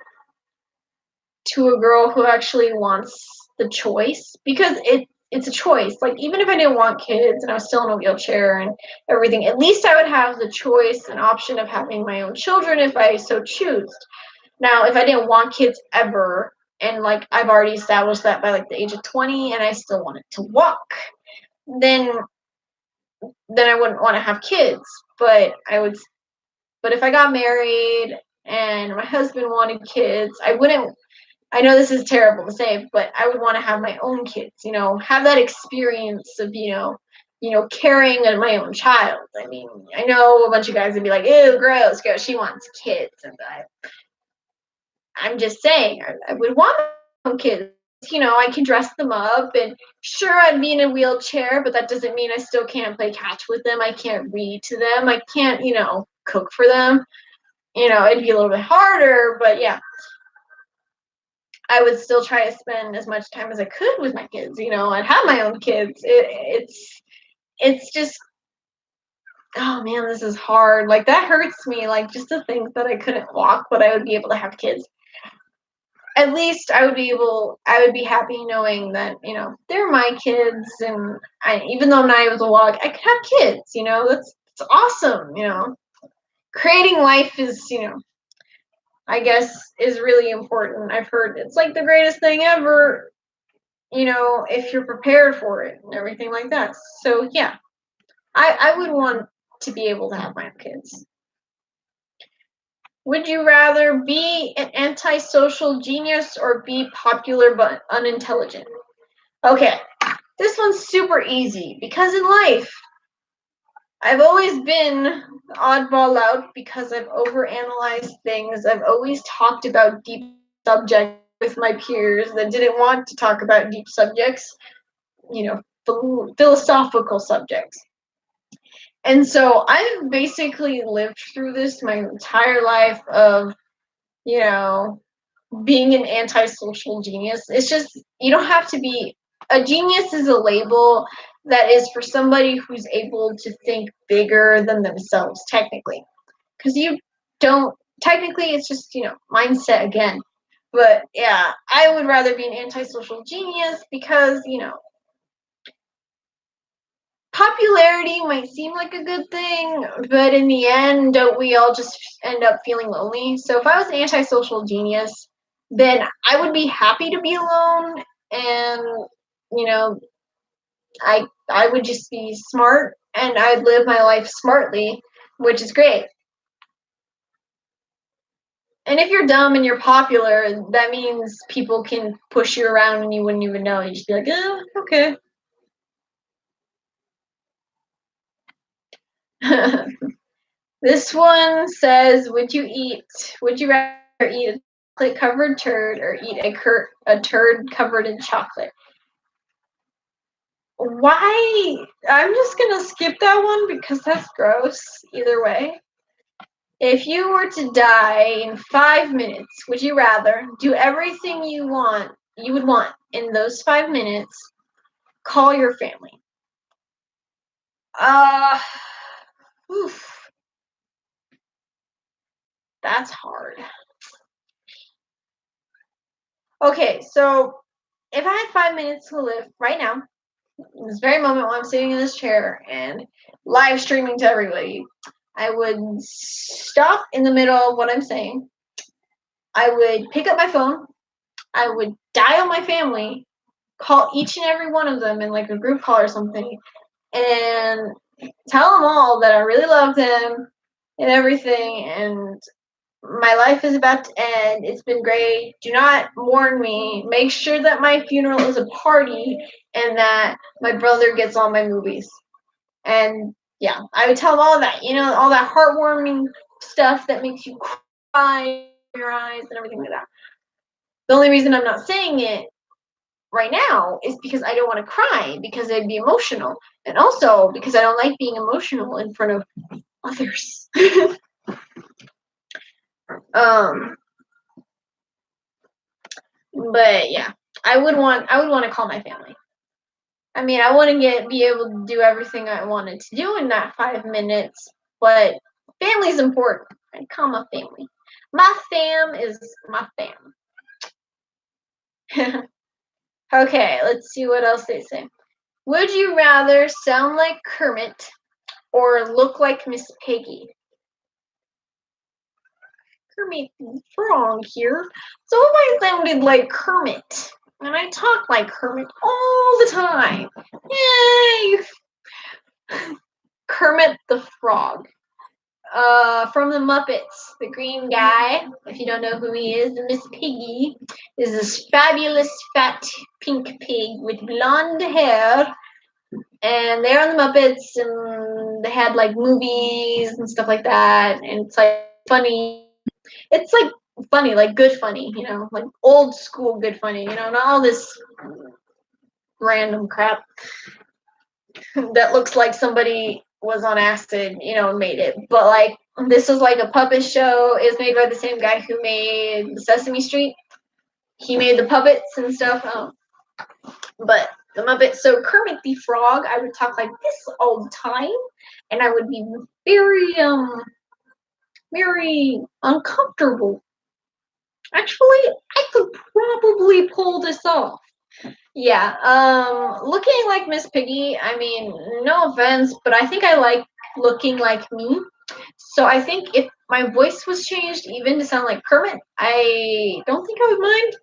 to a girl who actually wants the choice, because it's a choice. Like, even if I didn't want kids and I was still in a wheelchair and everything, at least I would have the choice and option of having my own children if I so choose. Now, if I didn't want kids ever, and like I've already established that by like the age of 20 and I still wanted to walk, then I wouldn't want to have kids. But if I got married and my husband wanted kids, I wouldn't. I know this is terrible to say, but I would want to have my own kids, have that experience of, carrying my own child. I mean, I know a bunch of guys would be like, ew, gross, she wants kids. And I'm just saying, I would want my own kids. I can dress them up, and sure, I'd be in a wheelchair, but that doesn't mean I still can't play catch with them. I can't read to them. I can't, cook for them. It'd be a little bit harder, but yeah, I would still try to spend as much time as I could with my kids, and have my own kids. It's just, oh man, this is hard. Like, that hurts me. Like, just to think that I couldn't walk, but I would be able to have kids. At least I would be happy knowing that, they're my kids, and even though I'm not able to walk, I could have kids, it's awesome, Creating life is, I guess, is really important. I've heard it's like the greatest thing ever, if you're prepared for it and everything like that. So yeah, I would want to be able to have my own kids. Would you rather be an antisocial genius or be popular but unintelligent? Okay, this one's super easy because in life, I've always been oddball out because I've overanalyzed things. I've always talked about deep subjects with my peers that didn't want to talk about deep subjects, philosophical subjects. And so I've basically lived through this my entire life of, you know, being an antisocial genius. It's just, you don't have to be, a genius is a label that is for somebody who's able to think bigger than themselves, technically. Because you don't, technically, it's just, mindset again. But yeah, I would rather be an antisocial genius because, popularity might seem like a good thing, but in the end, don't we all just end up feeling lonely? So if I was an antisocial genius, then I would be happy to be alone, and you know, I would just be smart and I'd live my life smartly, which is great. And if you're dumb and you're popular, that means people can push you around and you wouldn't even know. You just be like, oh, okay. This one says, would you rather eat a chocolate covered turd or eat a turd covered in chocolate? Why? I'm just gonna skip that one because that's gross either way. If you were to die in 5 minutes, would you rather do everything you would want in those 5 minutes, call your family? Uh, oof, that's hard. Okay, so if I had 5 minutes to live right now, in this very moment while I'm sitting in this chair and live streaming to everybody, I would stop in the middle of what I'm saying. I would pick up my phone. I would dial my family, call each and every one of them in like a group call or something, and tell them all that I really love them and everything, and my life is about to end. It's been great. Do not mourn me. Make sure that my funeral is a party and that my brother gets all my movies. And yeah, I would tell them all that, all that heartwarming stuff that makes you cry in your eyes and everything like that. The only reason I'm not saying it right now is because I don't want to cry because I'd be emotional. And also because I don't like being emotional in front of others. um but yeah, I would want to call my family. I mean, I wouldn't be able to do everything I wanted to do in that 5 minutes, but family's important. I call my family. My fam is my fam. Okay, let's see what else they say. Would you rather sound like Kermit or look like Miss Piggy? Kermit the Frog here. So if I sounded like Kermit, and I talk like Kermit all the time. Yay! Kermit the Frog. From the Muppets, the green guy, if you don't know who he is, Miss Piggy, is this fabulous fat pink pig with blonde hair. And they're on the Muppets, and they had like movies and stuff like that. And it's like funny. It's like funny, like good funny, like old school good funny, not all this random crap that looks like somebody was on acid, and made it. But like this was like a puppet show. It was made by the same guy who made Sesame Street. He made the puppets and stuff. But the Muppets. So Kermit the Frog, I would talk like this all the time, and I would be very uncomfortable. Actually, I could probably pull this off. Yeah, looking like Miss Piggy, I mean, no offense, but I think I like looking like me. So I think if my voice was changed even to sound like Kermit, I don't think I would mind.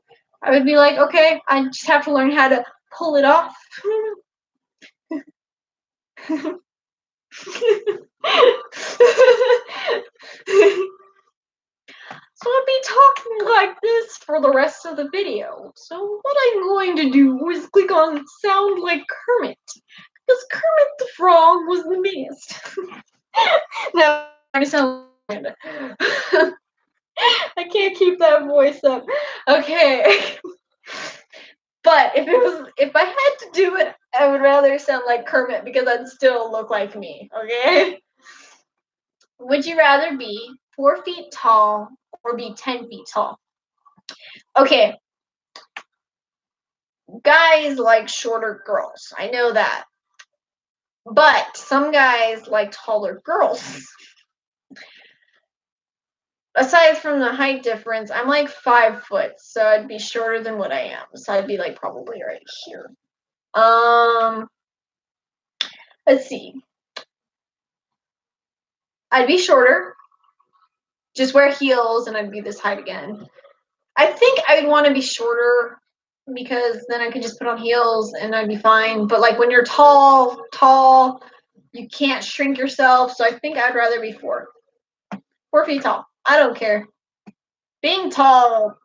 I would be like, okay, I just have to learn how to pull it off. So I'll be talking like this for the rest of the video. So what I'm going to do is click on sound like Kermit. Because Kermit the Frog was the best. No, I sound like I can't keep that voice up. Okay. But if I had to do it, I would rather sound like Kermit because I'd still look like me, okay? Would you rather be 4 feet tall or be 10 feet tall? Okay, guys like shorter girls. I know that. But some guys like taller girls. Aside from the height difference, I'm like 5 foot, so I'd be shorter than what I am. So I'd be like probably right here. Let's see. I'd be shorter, just wear heels, and I'd be this height again. I think I'd want to be shorter because then I could just put on heels and I'd be fine. But like when you're tall, you can't shrink yourself. So I think I'd rather be 4 feet tall. I don't care. Being tall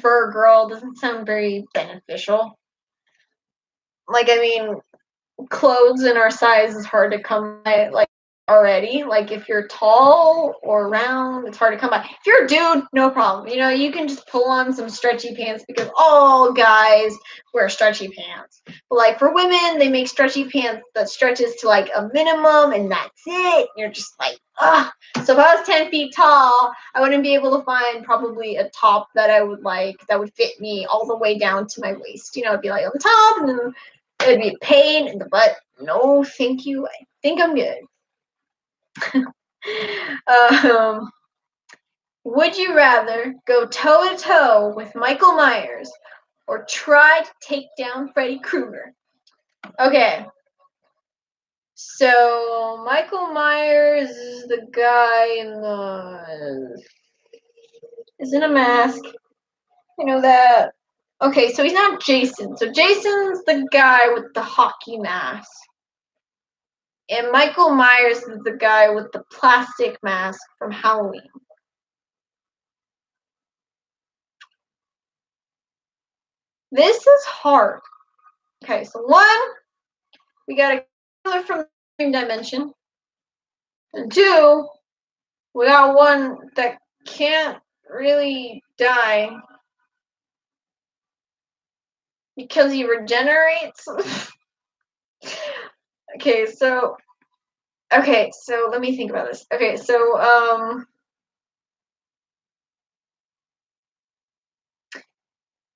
for a girl doesn't sound very beneficial. Like, I mean, clothes in our size is hard to come by, like, already. Like, if you're tall or round, it's hard to come by. If you're a dude, no problem. You know, you can just pull on some stretchy pants because all guys wear stretchy pants. But, like, for women, they make stretchy pants that stretches to, like, a minimum, and that's it. You're just like, ugh. So if I was 10 feet tall, I wouldn't be able to find probably a top that I would like, that would fit me all the way down to my waist. You know, it'd be like on the top, and then it'd be a pain in the butt. No, thank you. I think I'm good. um, would you rather go toe to toe with Michael Myers or try to take down Freddy Krueger? Okay. So Michael Myers is the guy in the is in a mask. I know that. Okay, so he's not Jason. So Jason's the guy with the hockey mask. And Michael Myers is the guy with the plastic mask from Halloween. This is hard. Okay, so one, we got a killer from the dream dimension. And two, we got one that can't really die because he regenerates. Okay, so let me think about this. Okay, so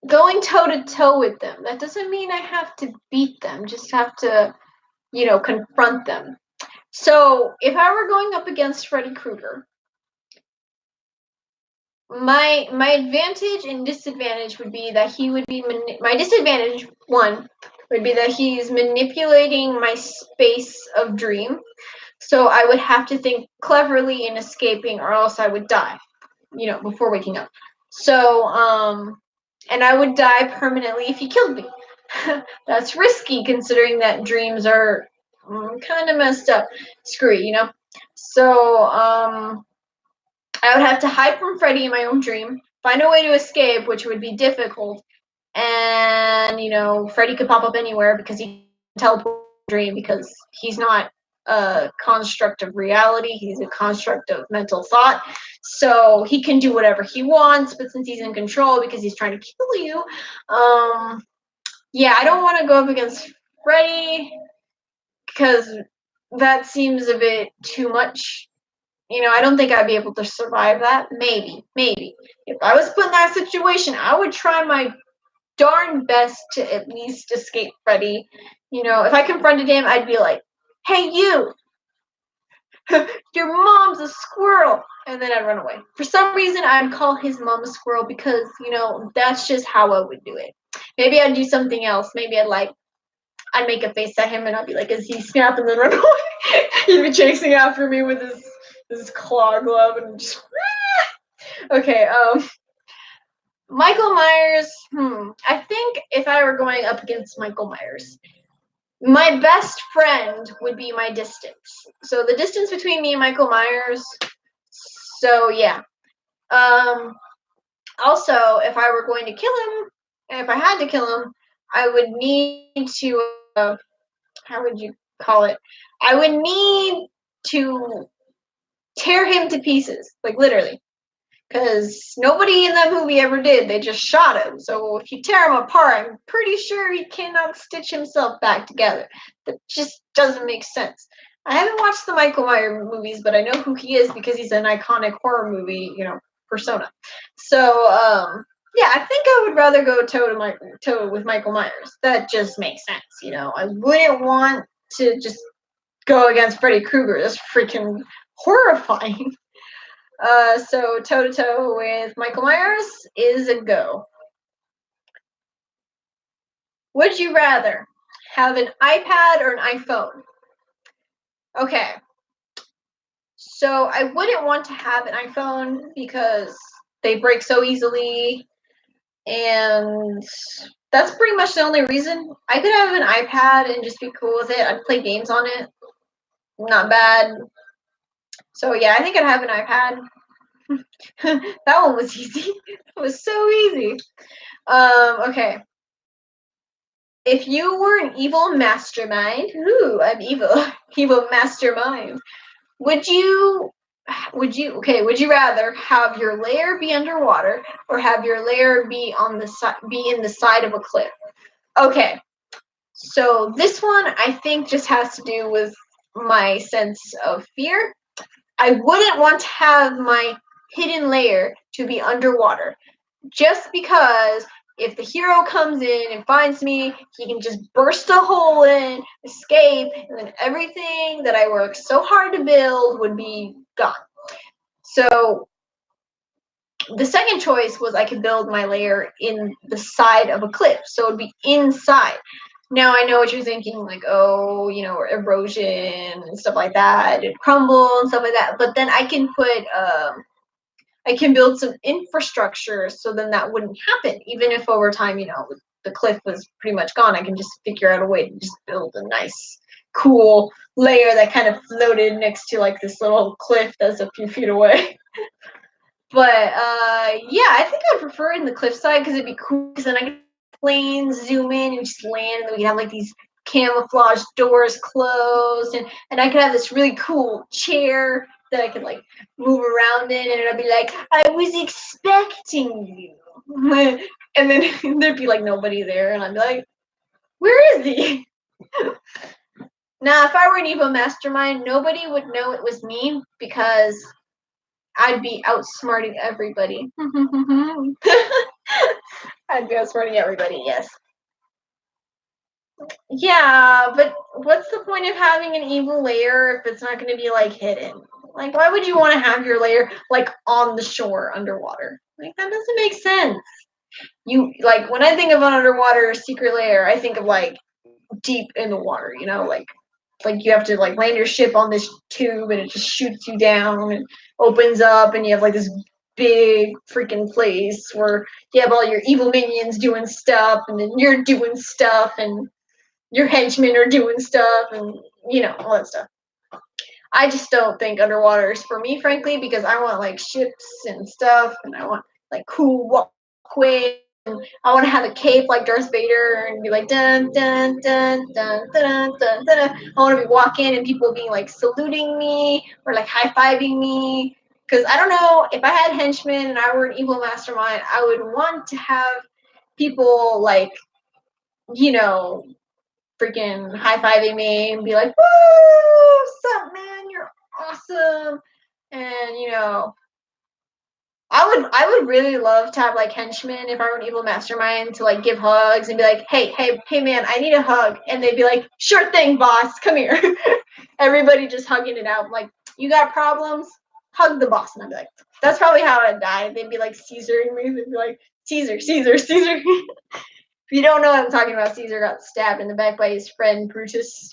going toe to toe with them, that doesn't mean I have to beat them, just have to, confront them. So if I were going up against Freddy Krueger, my advantage and disadvantage would be that he would be my disadvantage one would be that he's manipulating my space of dream. So I would have to think cleverly in escaping or else I would die, before waking up. So and I would die permanently if he killed me. That's risky considering that dreams are kind of messed up. Screwy. So I would have to hide from Freddy in my own dream, find a way to escape, which would be difficult. And, Freddy could pop up anywhere because he can teleport in a dream because he's not a construct of reality. He's a construct of mental thought. So he can do whatever he wants, but since he's in control because he's trying to kill you, yeah, I don't want to go up against Freddy because that seems a bit too much. I don't think I'd be able to survive that. Maybe. If I was put in that situation, I would try my darn best to at least escape Freddy. If I confronted him, I'd be like, "Hey, you! Your mom's a squirrel!" And then I'd run away. For some reason, I'd call his mom a squirrel because, that's just how I would do it. Maybe I'd do something else. Maybe I'd make a face at him and I'd be like, "Is he snap?" And then run away. He'd be chasing after me with his claw glove and just okay, Michael Myers, I think if I were going up against Michael Myers, my best friend would be my distance. So the distance between me and Michael Myers, so yeah. Also, if I were going to kill him, and if I had to kill him, I would need to how would you call it? I would need to tear him to pieces, like literally. Because nobody in that movie ever did. They just shot him. So if you tear him apart, I'm pretty sure he cannot stitch himself back together. That just doesn't make sense. I haven't watched the Michael Myers movies, but I know who he is because he's an iconic horror movie, persona. So, yeah, I think I would rather go toe with Michael Myers. That just makes sense, I wouldn't want to just go against Freddy Krueger. That's freaking horrifying. So toe to toe with Michael Myers is a go. Would you rather have an iPad or an iPhone? Okay. So I wouldn't want to have an iPhone because they break so easily, and that's pretty much the only reason. I could have an iPad and just be cool with it. I'd play games on it. Not bad. So yeah, I think I'd have an iPad. That one was easy. It was so easy. Okay. If you were an evil mastermind, I'm evil, evil mastermind. Would you, would you rather have your lair be underwater or have your lair be be in the side of a cliff? Okay, so this one I think just has to do with my sense of fear. I wouldn't want to have my hidden lair to be underwater just because if the hero comes in and finds me, he can just burst a hole in, escape, and then everything that I worked so hard to build would be gone. So the second choice was I could build my lair in the side of a cliff, so it would be inside. Now I know what you're thinking, like, oh, erosion and stuff like that, it crumble and stuff like that. But then I can build some infrastructure so then that wouldn't happen. Even if over time, the cliff was pretty much gone, I can just figure out a way to just build a nice, cool layer that kind of floated next to like this little cliff that's a few feet away. But yeah, I think I'd prefer it in the cliffside because it'd be cool because then I could plane zoom in and just land, and then we could have like these camouflage doors closed, and I could have this really cool chair that I could like move around in, and I'd be like, I was expecting you. And then there'd be like nobody there, and I'd be like, where is he? Now, if I were an evil mastermind, nobody would know it was me because I'd be outsmarting everybody. I'd be outsmarting everybody, yes. Yeah, but what's the point of having an evil layer if it's not going to be like hidden? Like, why would you want to have your layer like on the shore underwater? Like, that doesn't make sense. You like when I think of an underwater secret layer, I think of like deep in the water, like you have to like land your ship on this tube and it just shoots you down and opens up and you have like this big freaking place where you have all your evil minions doing stuff and then you're doing stuff and your henchmen are doing stuff and all that stuff. I just don't think underwater is for me, frankly, because I want like ships and stuff and I want like cool walkways. I want to have a cape like Darth Vader and be like dun dun dun dun dun dun dun. Dun. I want to be walking and people being like saluting me or like high fiving me. Because I don't know, if I had henchmen and I were an evil mastermind, I would want to have people like, freaking high fiving me and be like, "Woo, what's up, man? You're awesome!" And I would really love to have like henchmen if I were an evil mastermind to like give hugs and be like, hey man, I need a hug, and they'd be like, sure thing, boss, come here. Everybody just hugging it out, like, you got problems? Hug the boss, and I'd be like, that's probably how I'd die. They'd be like Caesaring me, they'd be like, Caesar, Caesar, Caesar. If you don't know what I'm talking about, Caesar got stabbed in the back by his friend Brutus.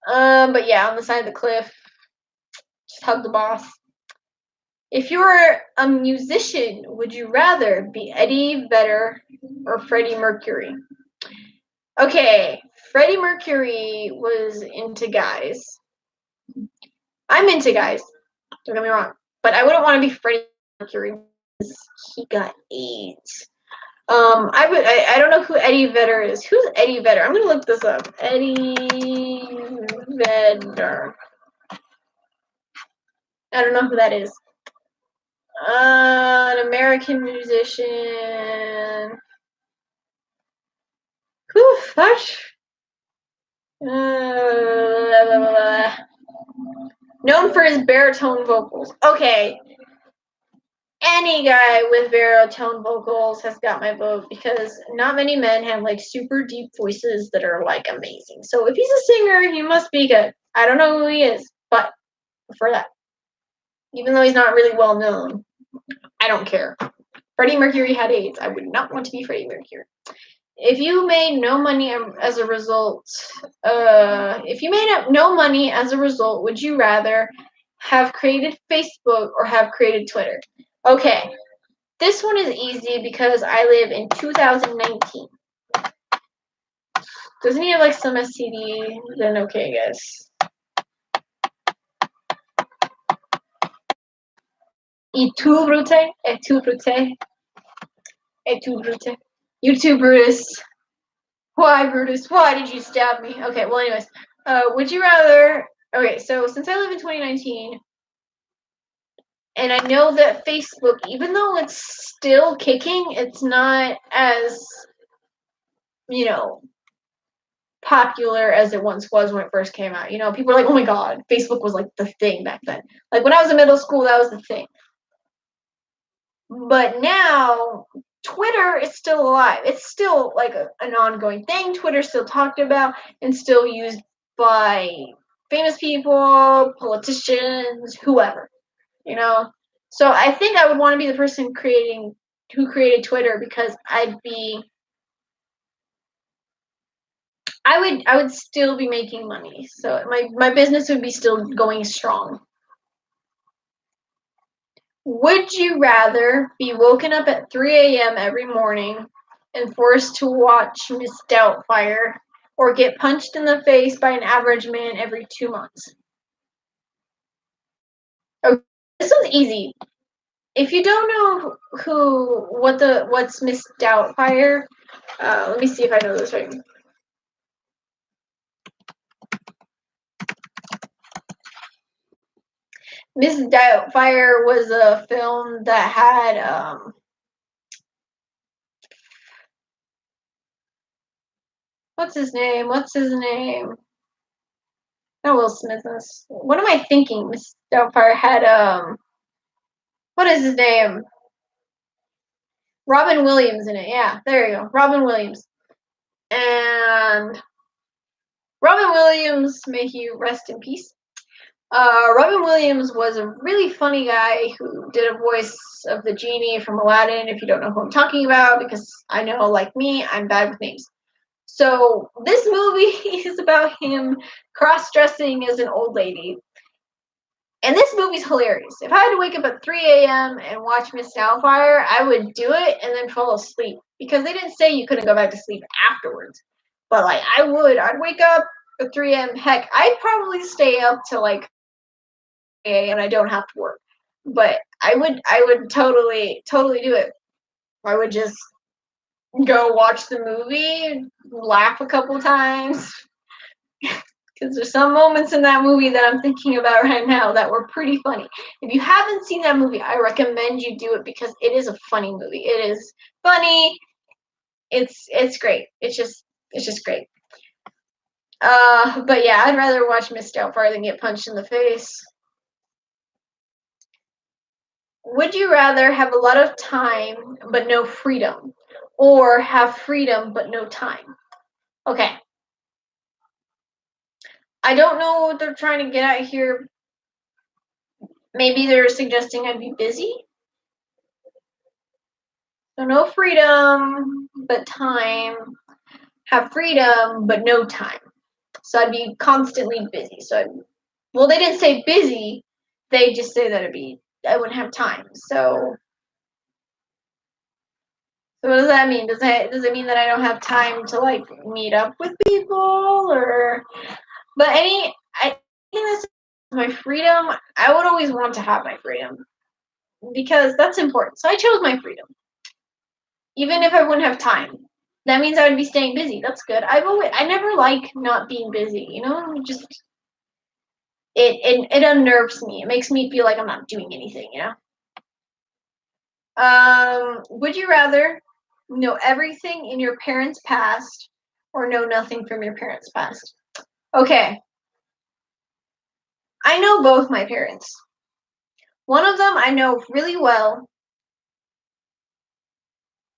But yeah, on the side of the cliff, just hug the boss. If you were a musician, would you rather be Eddie Vedder or Freddie Mercury? Okay, Freddie Mercury was into guys. I'm into guys, don't get me wrong. But I wouldn't want to be Freddie Mercury because he got AIDS. I don't know who Eddie Vedder is. Who's Eddie Vedder? I'm gonna look this up. Eddie Vedder. I don't know who that is. An American musician. Whew, gosh. Blah, blah, blah. Known for his baritone vocals. Okay, any guy with baritone vocals has got my vote because not many men have like super deep voices that are like amazing. So if he's a singer, he must be good. I don't know who he is, but for that, even though he's not really well known, I don't care. Freddie Mercury had AIDS. I would not want to be Freddie Mercury. If you made no money as a result, if you made up no money as a result, would you rather have created Facebook or have created Twitter? Okay, this one is easy because I live in 2019. Doesn't he have like some STD? Then okay, I guess. Et tu, Brute? Et tu, Brute? Et tu, Brute? You too, Brutus. Why, Brutus? Why did you stab me? Okay, well, anyways. Would you rather... Okay, so since I live in 2019, and I know that Facebook, even though it's still kicking, it's not as, you know, popular as it once was when it first came out. You know, people are like, oh my god, Facebook was like the thing back then. Like when I was in middle school, that was the thing. But now, Twitter is still alive. It's still like an ongoing thing. Twitter's still talked about and still used by famous people, politicians, whoever. You know? So I think I would want to be the person who created Twitter because I would still be making money. So my business would be still going strong. Would you rather be woken up at 3 a.m. every morning and forced to watch Miss Doubtfire or get punched in the face by an average man every 2 months? Okay, this one's easy. If you don't know what's Miss Doubtfire, let me see if I know this right. Miss Doubtfire was a film that had what's his name? What's his name? Not Will Smith. What am I thinking? Miss Doubtfire had what is his name? Robin Williams in it. Yeah, there you go. Robin Williams. And Robin Williams, may he rest in peace. Robin Williams was a really funny guy who did a voice of the genie from Aladdin, if you don't know who I'm talking about, because I know, like me, I'm bad with names. So this movie is about him cross-dressing as an old lady. And this movie's hilarious. If I had to wake up at 3 a.m. and watch Miss Doubtfire, I would do it and then fall asleep. Because they didn't say you couldn't go back to sleep afterwards. But like I would. I'd wake up at 3 a.m. Heck, I'd probably stay up till like 8 a.m. and I don't have to work. But I would totally do it. I would just go watch the movie, laugh a couple times. Because there's some moments in that movie that I'm thinking about right now that were pretty funny. If you haven't seen that movie, I recommend you do it because it is a funny movie. It is funny. It's great. It's just great. But yeah, I'd rather watch Miss Doubtfire than get punched in the face. Would you rather have a lot of time but no freedom, or have freedom but no time? Okay. I don't know what they're trying to get at here. Maybe they're suggesting I'd be busy. So no freedom but time. Have freedom but no time. So I'd be constantly busy. Well, they didn't say busy. They just say that I wouldn't have time. So what does that mean? Does it mean that I don't have time to like meet up with people or? But I think that's my freedom. I would always want to have my freedom because that's important. So I chose my freedom. even if I wouldn't have time. That means I would be staying busy. That's good. I never like not being busy, just it unnerves me. It makes me feel like I'm not doing anything. Would you rather know everything in your parents' past or know nothing from your parents' past? Okay, I know both my parents. One of them I know really well,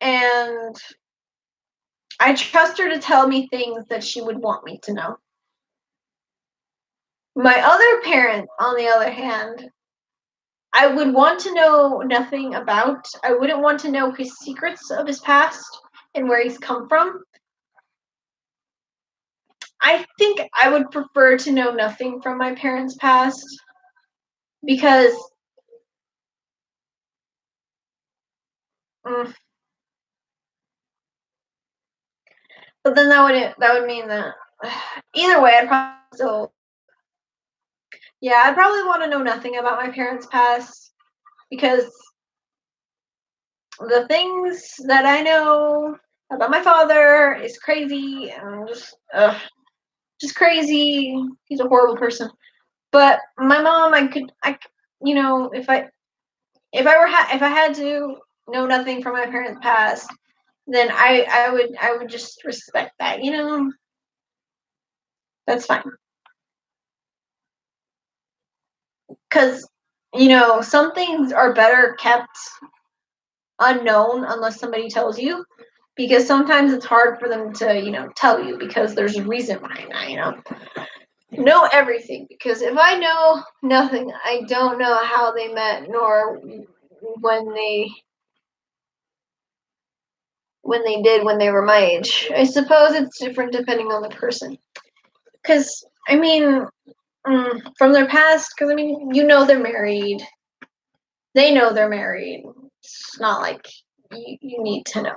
and I trust her to tell me things that she would want me to know. My other parent, on the other hand, I would want to know nothing about. I wouldn't want to know his secrets of his past and where he's come from. I think I would prefer to know nothing from my parents' past because, mm, but then that would mean that either way, I'd probably want to know nothing about my parents' past because the things that I know about my father is crazy and just crazy. He's a horrible person. But my mom, if I had to know nothing from my parents' past, then I would just respect that. That's fine. Because some things are better kept unknown unless somebody tells you. Because sometimes it's hard for them to tell you because there's a reason behind that. Know everything because if I know nothing, I don't know how they met nor when when they were my age. I suppose it's different depending on the person. Because I mean, from their past. Because I mean, they're married. They know they're married. It's not like you need to know.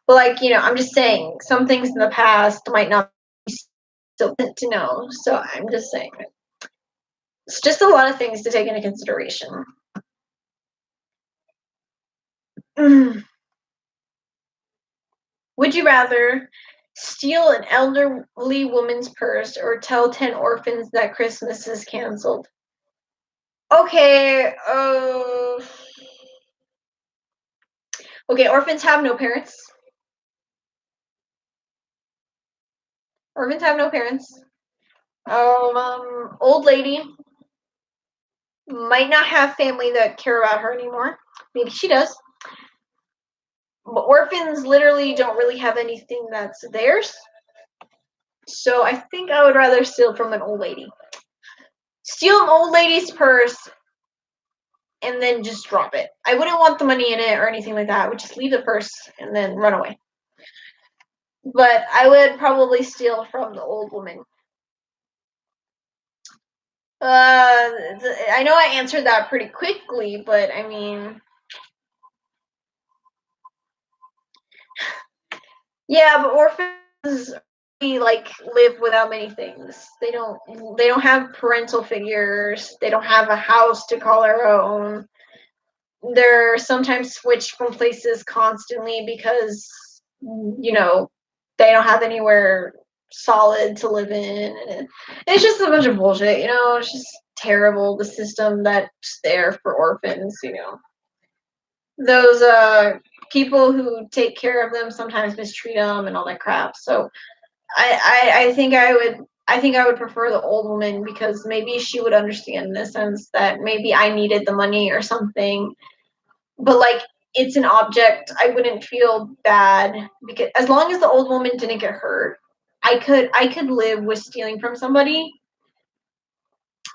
But like I'm just saying, some things in the past might not be so good to know. So I'm just saying, it's just a lot of things to take into consideration. Would you rather steal an elderly woman's purse or tell 10 orphans that Christmas is canceled? Okay, okay, orphans have no parents. Orphans have no parents. Old lady might not have family that care about her anymore. Maybe she does. But orphans literally don't really have anything that's theirs. So I think I would rather steal from an old lady. Steal an old lady's purse and then just drop it. I wouldn't want the money in it or anything like that. I would just leave the purse and then run away. But I would probably steal from the old woman. I know I answered that pretty quickly, but I mean, yeah, but orphans live without many things. They don't have parental figures. They don't have a house to call their own. They're sometimes switched from places constantly because they don't have anywhere solid to live in, and it's just a bunch of bullshit. It's just terrible, the system that's there for orphans. Those people who take care of them sometimes mistreat them and all that crap. So I think I would prefer the old woman because maybe she would understand in the sense that maybe I needed the money or something. But like it's an object, I wouldn't feel bad because as long as the old woman didn't get hurt, I could live with stealing from somebody.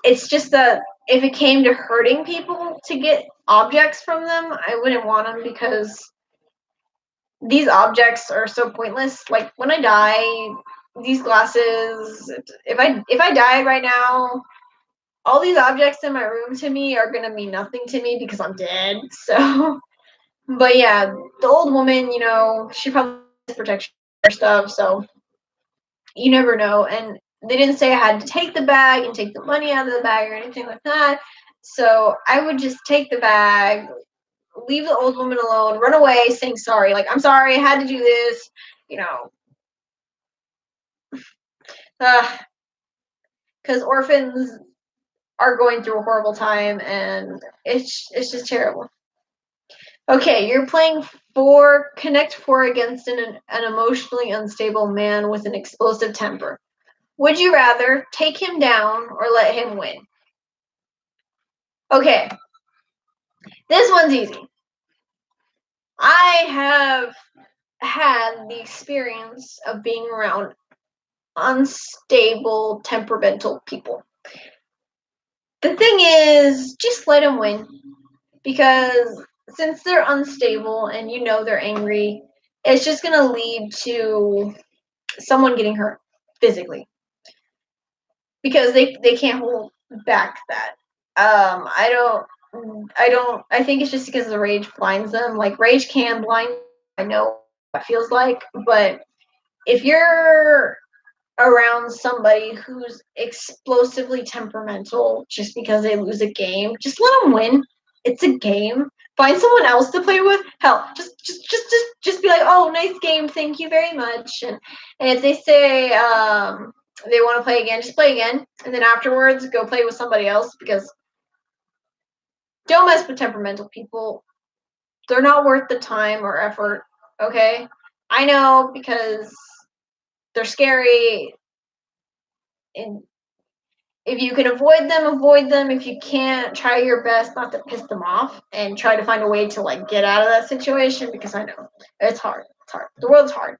It's just that if it came to hurting people to get objects from them, I wouldn't want them because these objects are so pointless. Like when I die, these glasses, if I died right now, all these objects in my room to me are gonna mean nothing to me because I'm dead. So but yeah, the old woman, she probably has protection or stuff, so you never know. And they didn't say I had to take the bag and take the money out of the bag or anything like that. So I would just take the bag, leave the old woman alone, run away, saying sorry, like, I'm sorry, I had to do this, you know. Because orphans are going through a horrible time, and it's just terrible. Okay, you're playing Connect 4 against an emotionally unstable man with an explosive temper. Would you rather take him down or let him win? Okay, this one's easy. I have had the experience of being around unstable, temperamental people. The thing is, just let him win. Because since they're unstable and you know they're angry, it's just going to lead to someone getting hurt physically. Because they can't hold back that. I think it's just because the rage blinds them. Like, rage can blind, I know what it feels like, but if you're around somebody who's explosively temperamental just because they lose a game, just let them win. It's a game. Find someone else to play with. Hell, just be like, oh, nice game, thank you very much. And if they say they want to play again, just play again, and then afterwards go play with somebody else, because don't mess with temperamental people. They're not worth the time or effort. Okay, I know, because they're scary. And if you can avoid them, avoid them. If you can't, try your best not to piss them off and try to find a way to, like, get out of that situation, because I know it's hard. It's hard. The world's hard.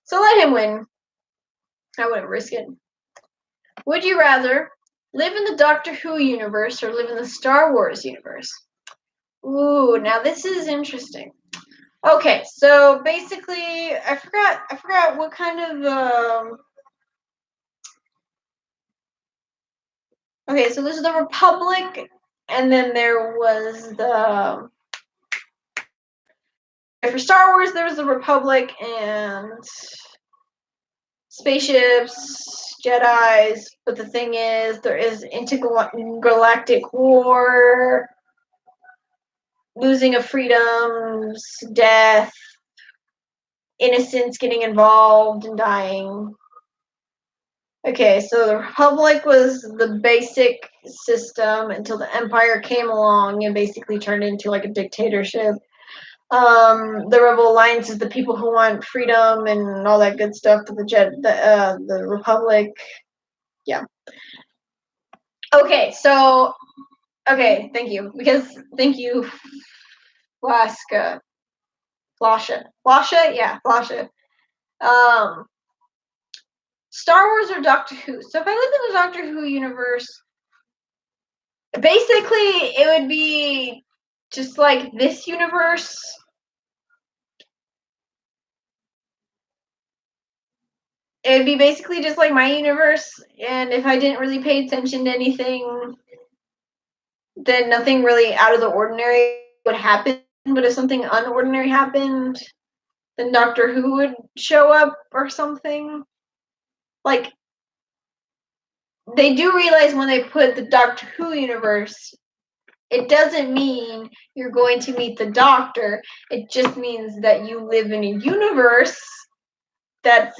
So let him win. I wouldn't risk it. Would you rather live in the Doctor Who universe or live in the Star Wars universe? Ooh, now this is interesting. Okay, so basically, I forgot what kind of. Okay, so there's the Republic, and then there was the. For Star Wars, there was the Republic and spaceships, Jedi's, but the thing is, there is intergalactic war, losing of freedoms, death, innocents getting involved and dying. Okay, so the Republic was the basic system until the Empire came along and basically turned into like a dictatorship. The Rebel Alliance is the people who want freedom and all that good stuff. To the Republic, yeah. Okay, so thank you, Flasha, yeah, Flasha. Star Wars or Doctor Who? So if I live in the Doctor Who universe, basically it would be just like this universe. It would be basically just like my universe, and if I didn't really pay attention to anything, then nothing really out of the ordinary would happen. But if something unordinary happened, then Doctor Who would show up or something. Like, they do realize when they put the Doctor Who universe, it doesn't mean you're going to meet the Doctor. It just means that you live in a universe that's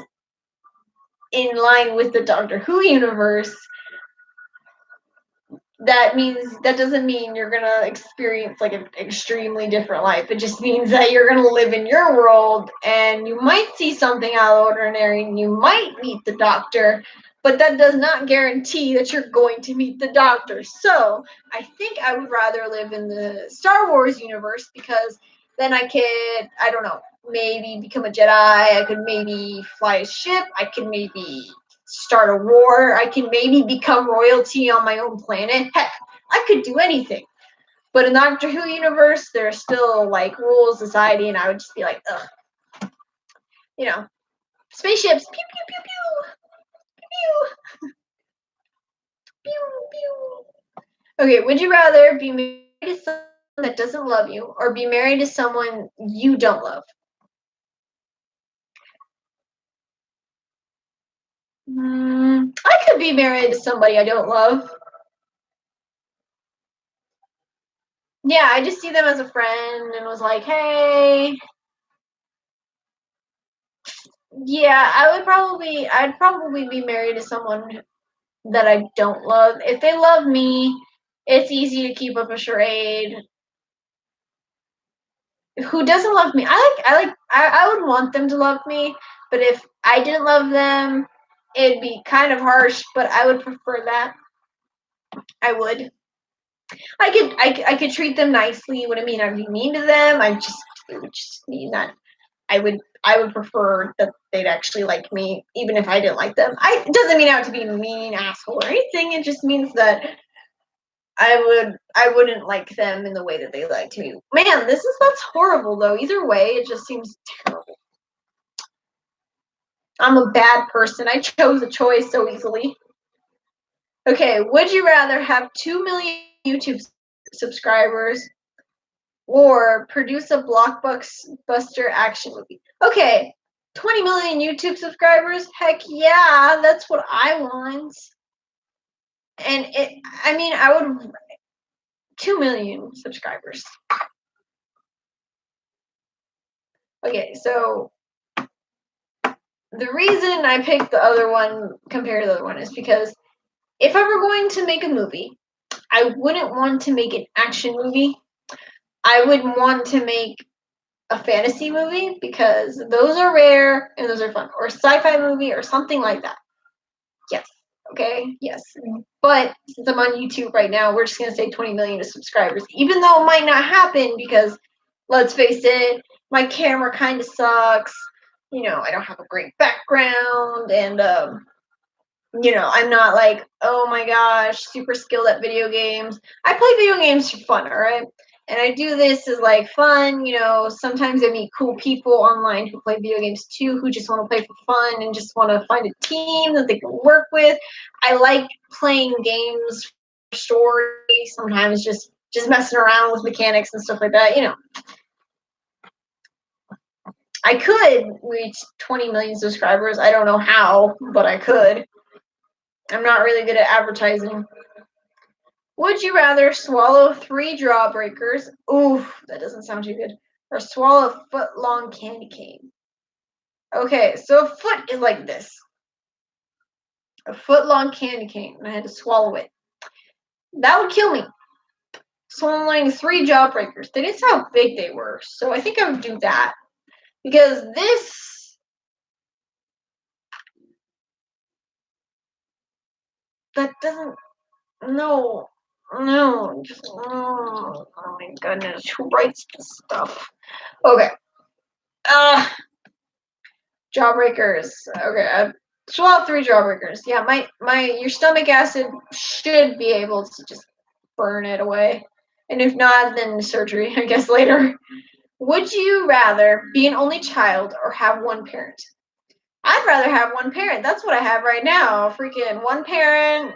in line with the Doctor Who universe. That doesn't mean you're gonna experience like an extremely different life. It just means that you're gonna live in your world, and you might see something out of the ordinary, and you might meet the Doctor, but that does not guarantee that you're going to meet the Doctor. So I think I would rather live in the Star Wars universe, because then I could, I don't know, maybe become a Jedi. I could maybe fly a ship. I could maybe start a war. I can maybe become royalty on my own planet. Heck, I could do anything. But in the Doctor Who universe, there are still like rules, society, and I would just be like, ugh. You know, spaceships, pew pew pew pew, pew pew pew. Okay, would you rather be married to someone that doesn't love you, or be married to someone you don't love? I could be married to somebody I don't love. yeah, I just see them as a friend and was like, hey, yeah, I'd probably be married to someone that I don't love. If they love me, it's easy to keep up a charade. Who doesn't love me? I would want them to love me, but if I didn't love them, it'd be kind of harsh, but I would prefer that. I would. I could treat them nicely. It wouldn't mean I'd be mean to them. It would just mean that I would prefer that they'd actually like me, even if I didn't like them. It doesn't mean I have to be a mean asshole or anything. It just means that I wouldn't like them in the way that they liked me. Man, that's horrible though. Either way, it just seems terrible. I'm a bad person. I chose a choice so easily. Okay, would you rather have 2 million YouTube subscribers or produce a blockbuster action movie? Okay, 20 million YouTube subscribers? Heck yeah, that's what I want. And I would 2 million subscribers. Okay, so the reason I picked the other one compared to the other one is because if I were going to make a movie, I wouldn't want to make an action movie. I would want to make a fantasy movie because those are rare and those are fun. Or a sci-fi movie or something like that. Yes. Okay. Yes. But since I'm on YouTube right now, we're just gonna say 20 million subscribers. Even though it might not happen because let's face it, my camera kinda sucks. I don't have a great background and I'm not like, oh my gosh, super skilled at video games. I play video games for fun, all right? And I do this as like fun, sometimes I meet cool people online who play video games too, who just want to play for fun and just want to find a team that they can work with. I like playing games for story, sometimes just messing around with mechanics and stuff like that, I could reach 20 million subscribers. I don't know how, but I could. I'm not really good at advertising. Would you rather swallow 3 jawbreakers? Oof, that doesn't sound too good. Or swallow a foot-long candy cane? Okay, so a foot is like this. A foot-long candy cane, and I had to swallow it. That would kill me. Swallowing 3 jawbreakers. They didn't say how big they were, so I think I would do that. Because that doesn't, no, oh my goodness, who writes this stuff? Okay, jawbreakers. Okay, I've swallowed 3 jawbreakers. Yeah, your stomach acid should be able to just burn it away. And if not, then surgery, I guess, later. Would you rather be an only child or have one parent? I'd rather have one parent. That's what I have right now. Freaking one parent,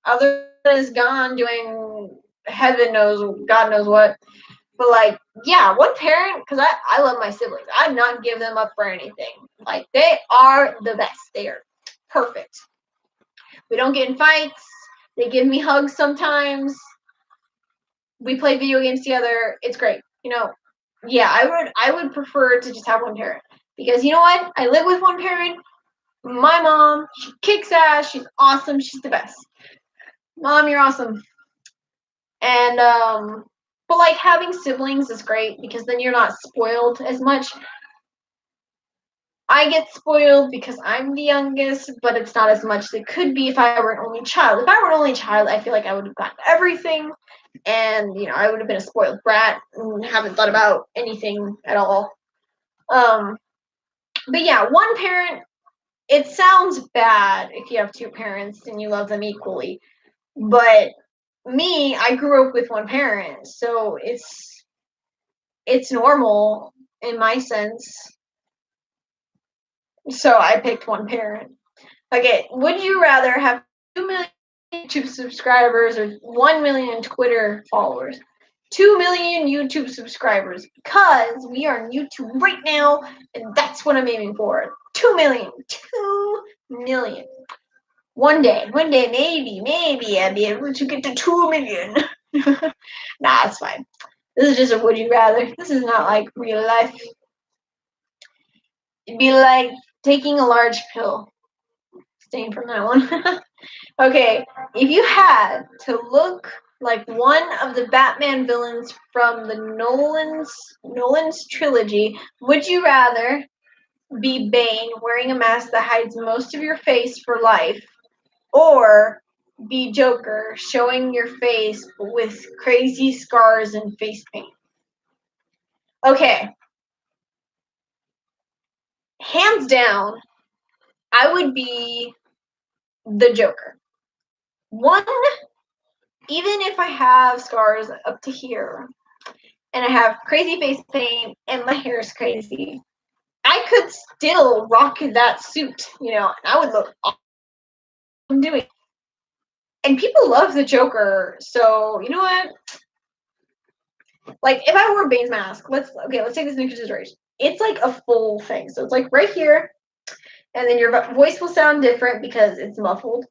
other is gone doing heaven knows, God knows what. But like, yeah, one parent, because I love my siblings. I'd not give them up for anything. Like, they are the best. They are perfect. We don't get in fights. They give me hugs sometimes. We play video games together. It's great. Yeah, I would prefer to just have one parent. Because you know what? I live with one parent. My mom, she kicks ass. She's awesome. She's the best. Mom, you're awesome. And but like having siblings is great because then you're not spoiled as much. I get spoiled because I'm the youngest, but it's not as much as it could be if I were an only child. If I were an only child, I feel like I would have gotten everything, and I would have been a spoiled brat and haven't thought about anything at all. But yeah, one parent. It sounds bad if you have 2 parents and you love them equally, but me, I grew up with one parent, so it's normal in my sense. So I picked one parent. Okay, would you rather have 2 million YouTube subscribers or 1 million Twitter followers? 2 million YouTube subscribers because we are on YouTube right now, and that's what I'm aiming for. 2 million. 2 million. One day, maybe I'll be able to get to 2 million. Nah, it's fine. This is just a would you rather. This is not like real life. It'd be like taking a large pill. Staying from that one. Okay, if you had to look like one of the Batman villains from the Nolan's trilogy, would you rather be Bane wearing a mask that hides most of your face for life, or be Joker showing your face with crazy scars and face paint? Okay, hands down, I would be the Joker. One, even if I have scars up to here and I have crazy face paint and my hair is crazy, I could still rock that suit, and I would look awesome doing it. And people love the Joker, so you know what? Like if I wore Bane's mask, let's take this into consideration. It's like a full thing. So it's like right here, and then your voice will sound different because it's muffled.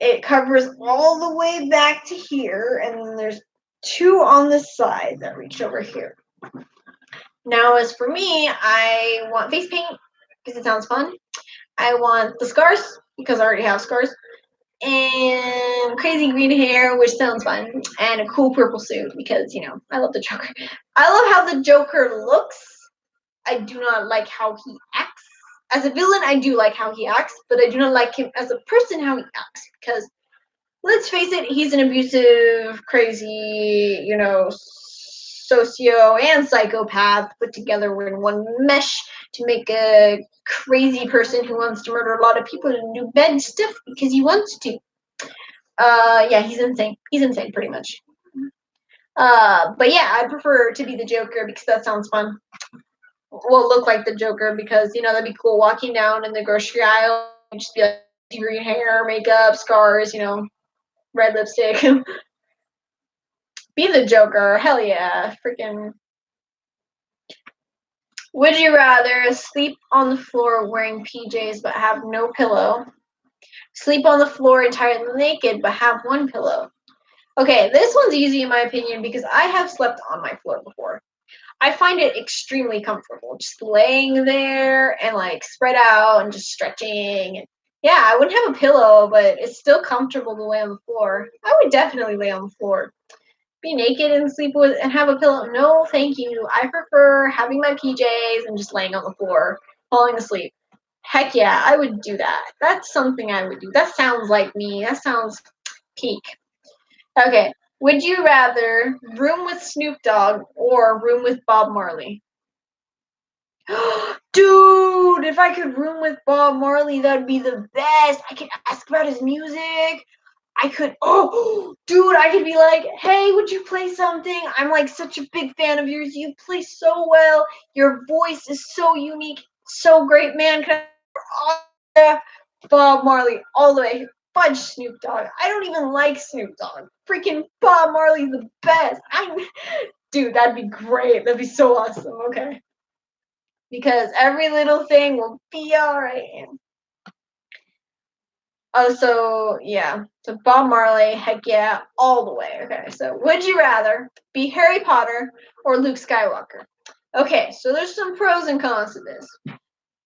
It covers all the way back to here, and then there's two on the side that reach over here. Now, as for me, I want face paint because it sounds fun. I want the scars because I already have scars. And crazy green hair, which sounds fun. And a cool purple suit because, I love the Joker. I love how the Joker looks. I do not like how he acts. As a villain, I do like how he acts, but I do not like him as a person how he acts because let's face it, he's an abusive, crazy, socio and psychopath put together in one mesh to make a crazy person who wants to murder a lot of people and do bad stuff because he wants to. Yeah, he's insane. He's insane, pretty much. But yeah, I prefer to be the Joker because that sounds fun. Well, look like the Joker because that'd be cool. Walking down in the grocery aisle, just be like green hair, makeup, scars, red lipstick. Be the Joker. Hell yeah. Freaking. Would you rather sleep on the floor wearing PJs but have no pillow? Sleep on the floor entirely naked but have one pillow? Okay, this one's easy in my opinion because I have slept on my floor before. I find it extremely comfortable just laying there and like spread out and just stretching. Yeah, I wouldn't have a pillow, but it's still comfortable to lay on the floor. I would definitely lay on the floor. Be naked and sleep with and have a pillow. No, thank you. I prefer having my PJs and just laying on the floor, falling asleep. Heck yeah, I would do that. That's something I would do. That sounds like me. That sounds peak. Okay. Would you rather room with Snoop Dogg or room with Bob Marley? Dude, if I could room with Bob Marley, that'd be the best. I could ask about his music. Dude, I could be like, hey, would you play something? I'm like such a big fan of yours. You play so well. Your voice is so unique, so great, man. Bob Marley, all the way. Fudge Snoop Dogg. I don't even like Snoop Dogg. Freaking Bob Marley's the best. Dude, that'd be great. That'd be so awesome. Okay. Because every little thing will be alright. Oh, so yeah. So Bob Marley, heck yeah, all the way. Okay, so would you rather be Harry Potter or Luke Skywalker? Okay, so there's some pros and cons to this.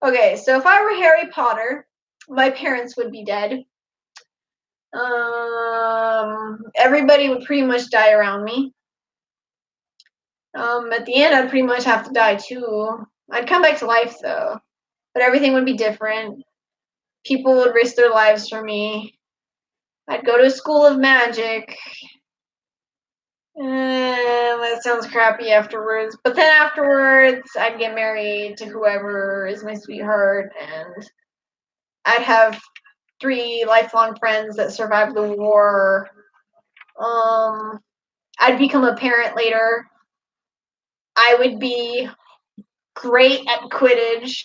Okay, so if I were Harry Potter, my parents would be dead. Everybody would pretty much die around me. At the end, I'd pretty much have to die too. I'd come back to life though, but everything would be different. People would risk their lives for me. I'd go to a school of magic. That sounds crappy afterwards. But then afterwards, I'd get married to whoever is my sweetheart, and I'd have 3 lifelong friends that survived the war. I'd become a parent later. I would be great at Quidditch.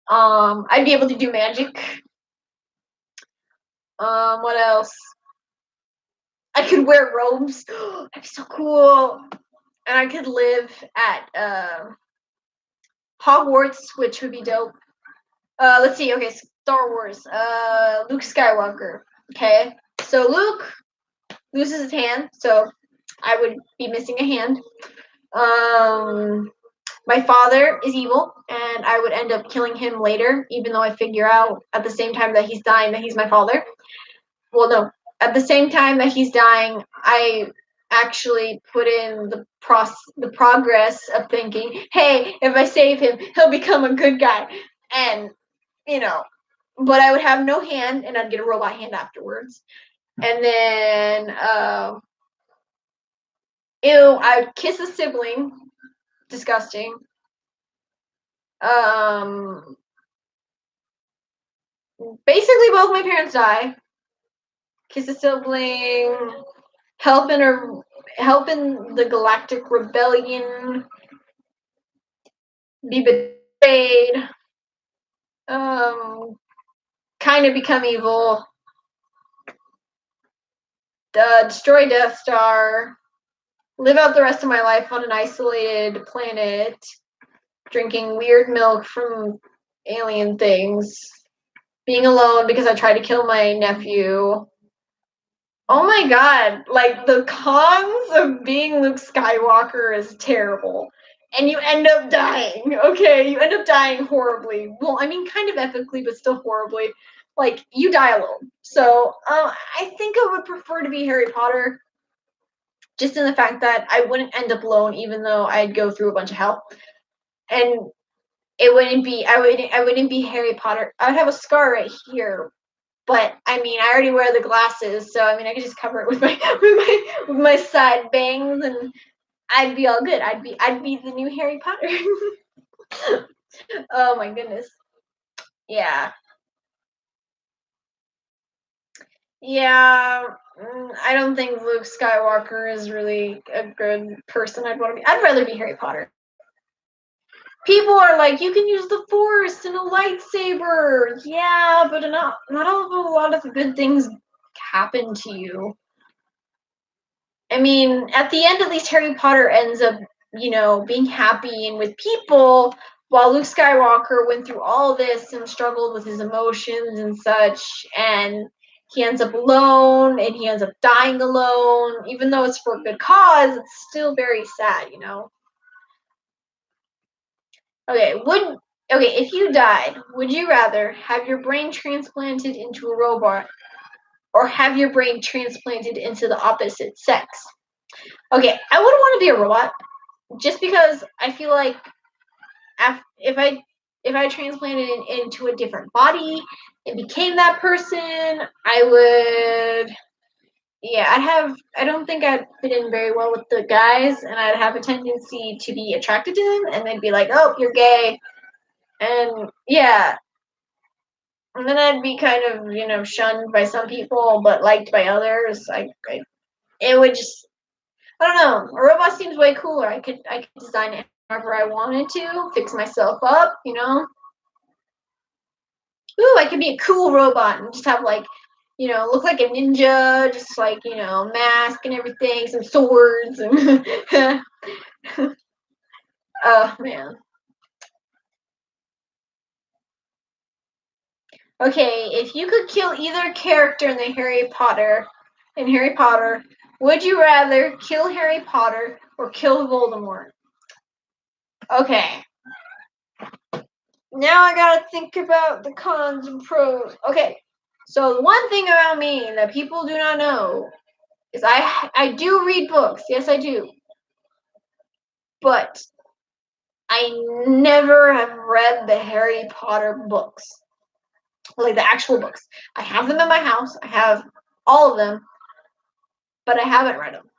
I'd be able to do magic. What else? I could wear robes. That'd be so cool. And I could live at Hogwarts, which would be dope. Let's see. Okay, Star Wars. Luke Skywalker. Okay, so Luke, loses his hand, so I would be missing a hand. My father is evil, and I would end up killing him later, even though I figure out at the same time that he's dying that he's my father. Well, no, at the same time that he's dying, I actually put in the progress of thinking, hey, if I save him, he'll become a good guy, and you know, but I would have no hand, and I'd get a robot hand afterwards, and then ew, I'd kiss a sibling, disgusting. Um, Basically, both my parents die. Kiss a sibling, helping the Galactic Rebellion, be betrayed, um, kind of become evil, destroy Death Star, live out the rest of my life on an isolated planet, drinking weird milk from alien things, being alone because I tried to kill my nephew. Oh my god, like the cons of being Luke Skywalker is terrible. And you end up dying, okay? You end up dying horribly. Well, I mean, kind of epically, but still horribly. Like, you die alone. So, I think I would prefer to be Harry Potter, just in the fact that I wouldn't end up alone, even though I'd go through a bunch of hell. And I wouldn't be Harry Potter. I would have a scar right here, but I mean, I already wear the glasses, so I mean, I could just cover it with my with my side bangs, and I'd be all good. I'd be the new Harry Potter. Oh my goodness. Yeah. Yeah. I don't think Luke Skywalker is really a good person. I'd want to be. I'd rather be Harry Potter. People are like, you can use the Force and a lightsaber. Yeah, but not a lot of good things happen to you. I mean, at the end, at least Harry Potter ends up, being happy and with people, while Luke Skywalker went through all this and struggled with his emotions and such, and he ends up alone and he ends up dying alone. Even though it's for a good cause, it's still very sad. Okay, if you died, would you rather have your brain transplanted into a robot or have your brain transplanted into the opposite sex? Okay, I wouldn't want to be a robot just because I feel like if I transplanted it into a different body and became that person, I would. Yeah, I don't think I'd fit in very well with the guys, and I'd have a tendency to be attracted to them, and they'd be like, "Oh, you're gay," and yeah, and then I'd be kind of shunned by some people, but liked by others. It would just, I don't know. A robot seems way cooler. I could design it however I wanted to, fix myself up. Ooh, I could be a cool robot and just have like, look like a ninja, just like, mask and everything, some swords and oh man. Okay, if you could kill either character in Harry Potter, would you rather kill Harry Potter or kill Voldemort? Okay. Now I gotta think about the cons and pros. Okay. So the one thing about me that people do not know is I do read books. Yes, I do. But I never have read the Harry Potter books, like the actual books. I have them in my house. I have all of them, but I haven't read them.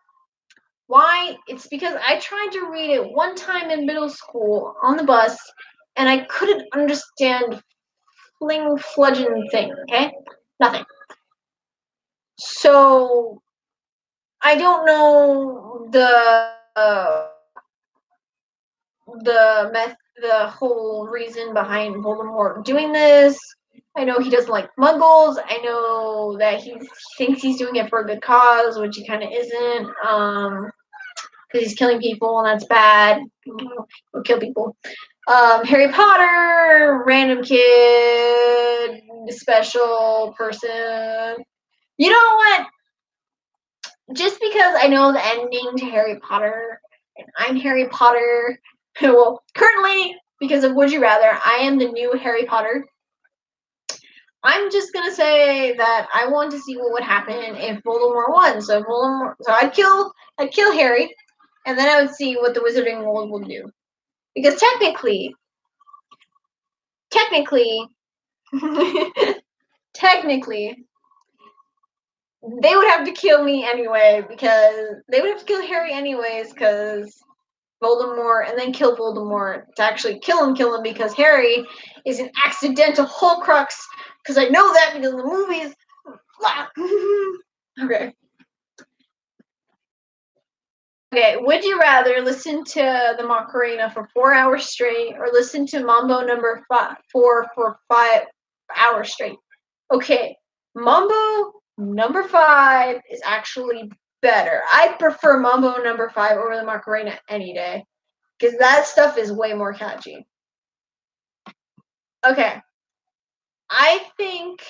Why? It's because I tried to read it one time in middle school on the bus, and I couldn't understand fling fludging thing. Okay, nothing. So I don't know the whole reason behind Voldemort doing this. I know he doesn't like Muggles. I know that he thinks he's doing it for a good cause, which he kind of isn't. Because he's killing people and that's bad. He'll kill people. Harry Potter, random kid, special person. You know what? just because I know the ending to Harry Potter, and I'm Harry Potter. Well, currently, because of Would You Rather, I am the new Harry Potter. I'm just gonna say that I want to see what would happen if Voldemort won. So I'd kill Harry, and then I would see what the Wizarding World will do. Because technically, technically, they would have to kill me anyway because they would have to kill Harry anyways because Voldemort and then kill Voldemort to actually kill him because Harry is an accidental Horcrux because I know that because of the movies. Okay. Okay, would you rather listen to the Macarena for 4 hours straight or listen to Mambo number 4 for 5 hours straight? Okay, Mambo number 5 is actually better. I prefer Mambo number 5 over the Macarena any day because that stuff is way more catchy. Okay, I think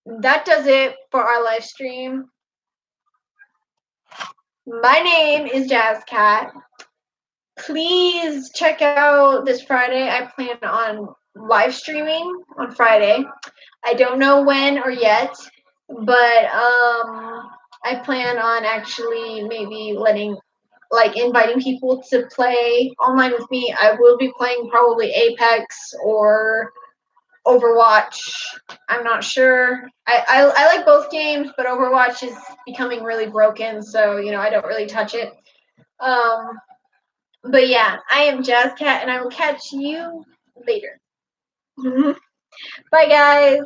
that does it for our live stream. My name is Jazz Cat. Please check out this Friday. I plan on live streaming on Friday. I don't know when or yet, but I plan on actually maybe inviting people to play online with me. I will be playing probably Apex or Overwatch. I'm not sure. I like both games, but Overwatch is becoming really broken, so I don't really touch it. Um, but yeah, I am Jazz Cat, and I will catch you later. Bye, guys.